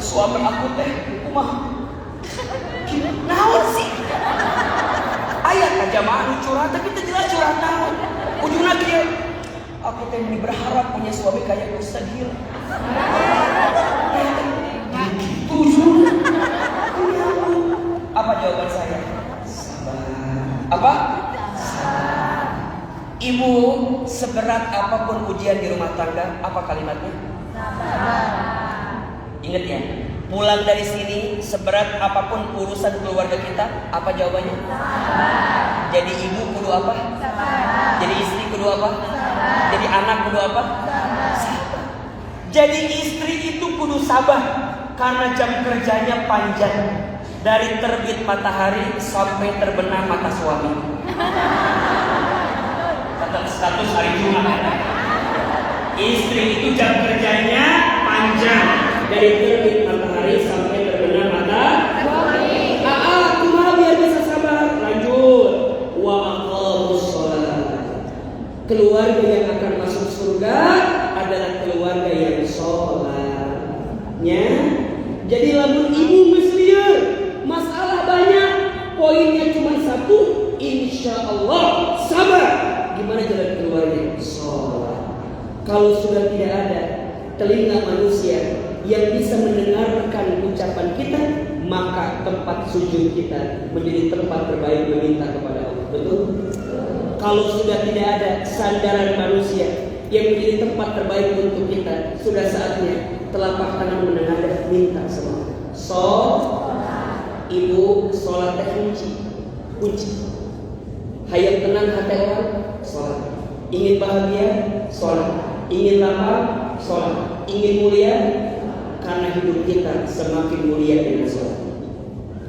Suami aku teh kumaha? Naon sih? Aya ka jamaah curhat tapi teu jelas curhat naon. Ujungna kieu. Aku teh berharap punya suami kayak Ustaz Hil. Tujuh. Apa jawaban saya? Sabar. Apa? Sabar. Ibu, seberat apapun ujian di rumah tangga, apa kalimatnya? Sabar. Ingat ya, pulang dari sini seberat apapun urusan keluarga kita, apa jawabannya? Sabar. Jadi ibu kudu apa? Sabar. Jadi istri kudu apa? Sabar. Jadi anak kudu apa? Sabar. Jadi istri itu kudu sabar karena jam kerjanya panjang. Dari terbit matahari sampai terbenam mata suami. Kata status hari Jumat. Istri itu jam kerjanya panjang. Dari terbit matahari sampai terbenam mata suami. Kumaha biar bisa sabar. Lanjut. Wa aqamus shalah. Keluarga yang akan masuk surga adalah keluarga yang sholatnya. Jadi lamun ibu muslimin, masalah banyak, poinnya cuma satu, insya Allah sabar. Gimana jalan keluarnya? Sholat. Kalau sudah tidak ada telinga manusia yang bisa mendengarkan ucapan kita, maka tempat sujud kita menjadi tempat terbaik meminta kepada Allah. Betul? Kalau sudah tidak ada sandaran manusia yang menjadi tempat terbaik untuk kita, sudah saatnya telapak tangan menengadah minta sama Allah. Ibu sholat teh kunci. Hayang tenang hati orang, sholat. Ingin bahagia, sholat. Ingin lapar, sholat. Ingin mulia, karena hidup kita semakin mulia dengan sholat.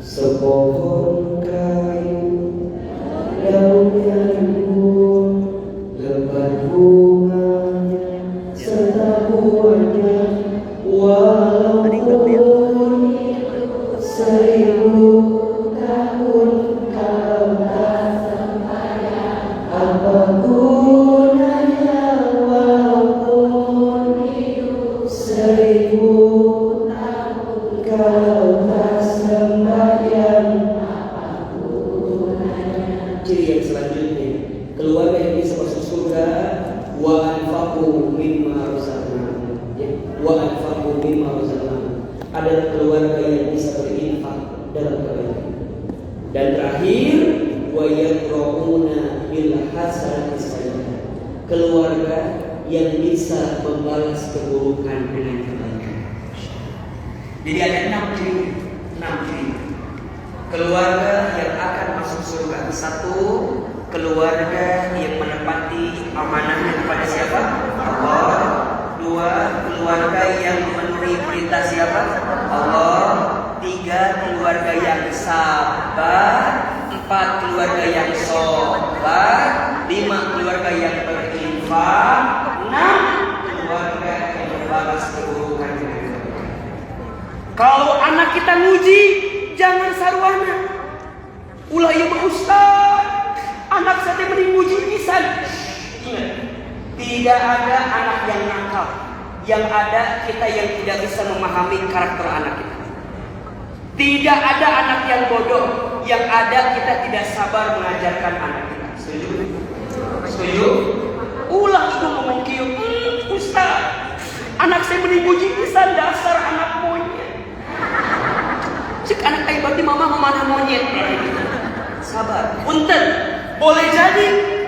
Sepohon kayu daunnya rimbun, lebat bunganya serta buahnya, walaupun 1000 tahun kau tak sembahyang, apa gunanya walaupun hidup 1000 tahun kau tak sembahyang, apa gunanya. Ciri yang selanjutnya, keluarga yang bisa masuk surga, wa anfaqu mimma razaqnahum. Wa anfaqu mimma razaqnahum adalah keluarga yang bisa berinfak dalam kebaikan. Dan terakhir, wa yaqrauna bil hasanati sayyi'ah, keluarga yang bisa membalas keburukan dengan kebaikan. Jadi ada 6 ciri. Keluarga yang akan masuk surga. 1, keluarga yang menepati amanahnya kepada siapa? Allah. 2, keluarga yang memenuhi perintah siapa? Allah. 3, keluarga yang sabar. 4, keluarga yang sholat. 5, keluarga yang berinfak. 6, keluarga yang membalas Kalau anak kita nguji, jangan sarwana. Ulah ieu mah ustaz, anak saya teh mending nguji pisan. Ingat, tidak ada anak yang nakal. Yang ada kita yang tidak bisa memahami karakter anak kita. Tidak ada anak yang bodoh. Yang ada kita tidak sabar mengajarkan anak kita. Setuju? Setuju? Ulah itu ngomong kieu, ustaz, anak saya mending nguji pisan, dasar anak monyet. Cik anak aing berarti mama mana monyet. Sabar. Punten. Boleh jadi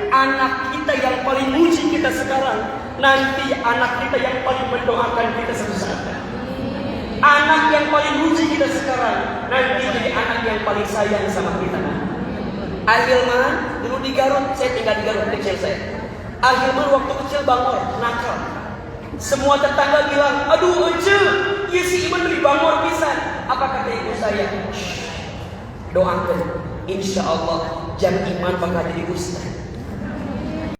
anak kita yang paling muji kita sekarang, nanti anak kita yang paling mendoakan kita suatu saat. Anak yang paling muji kita sekarang, nanti jadi anak yang paling sayang sama kita. Ahilman dulu di Garut, saya tinggal di Garut kecil saya. Ahilman waktu kecil bangor, nakal. Semua tetangga bilang, aduh ece, ya si Iman beli bangor pisan. Apa kata ibu saya? Doakan, insya Allah jam Iman bakal jadi ustaz.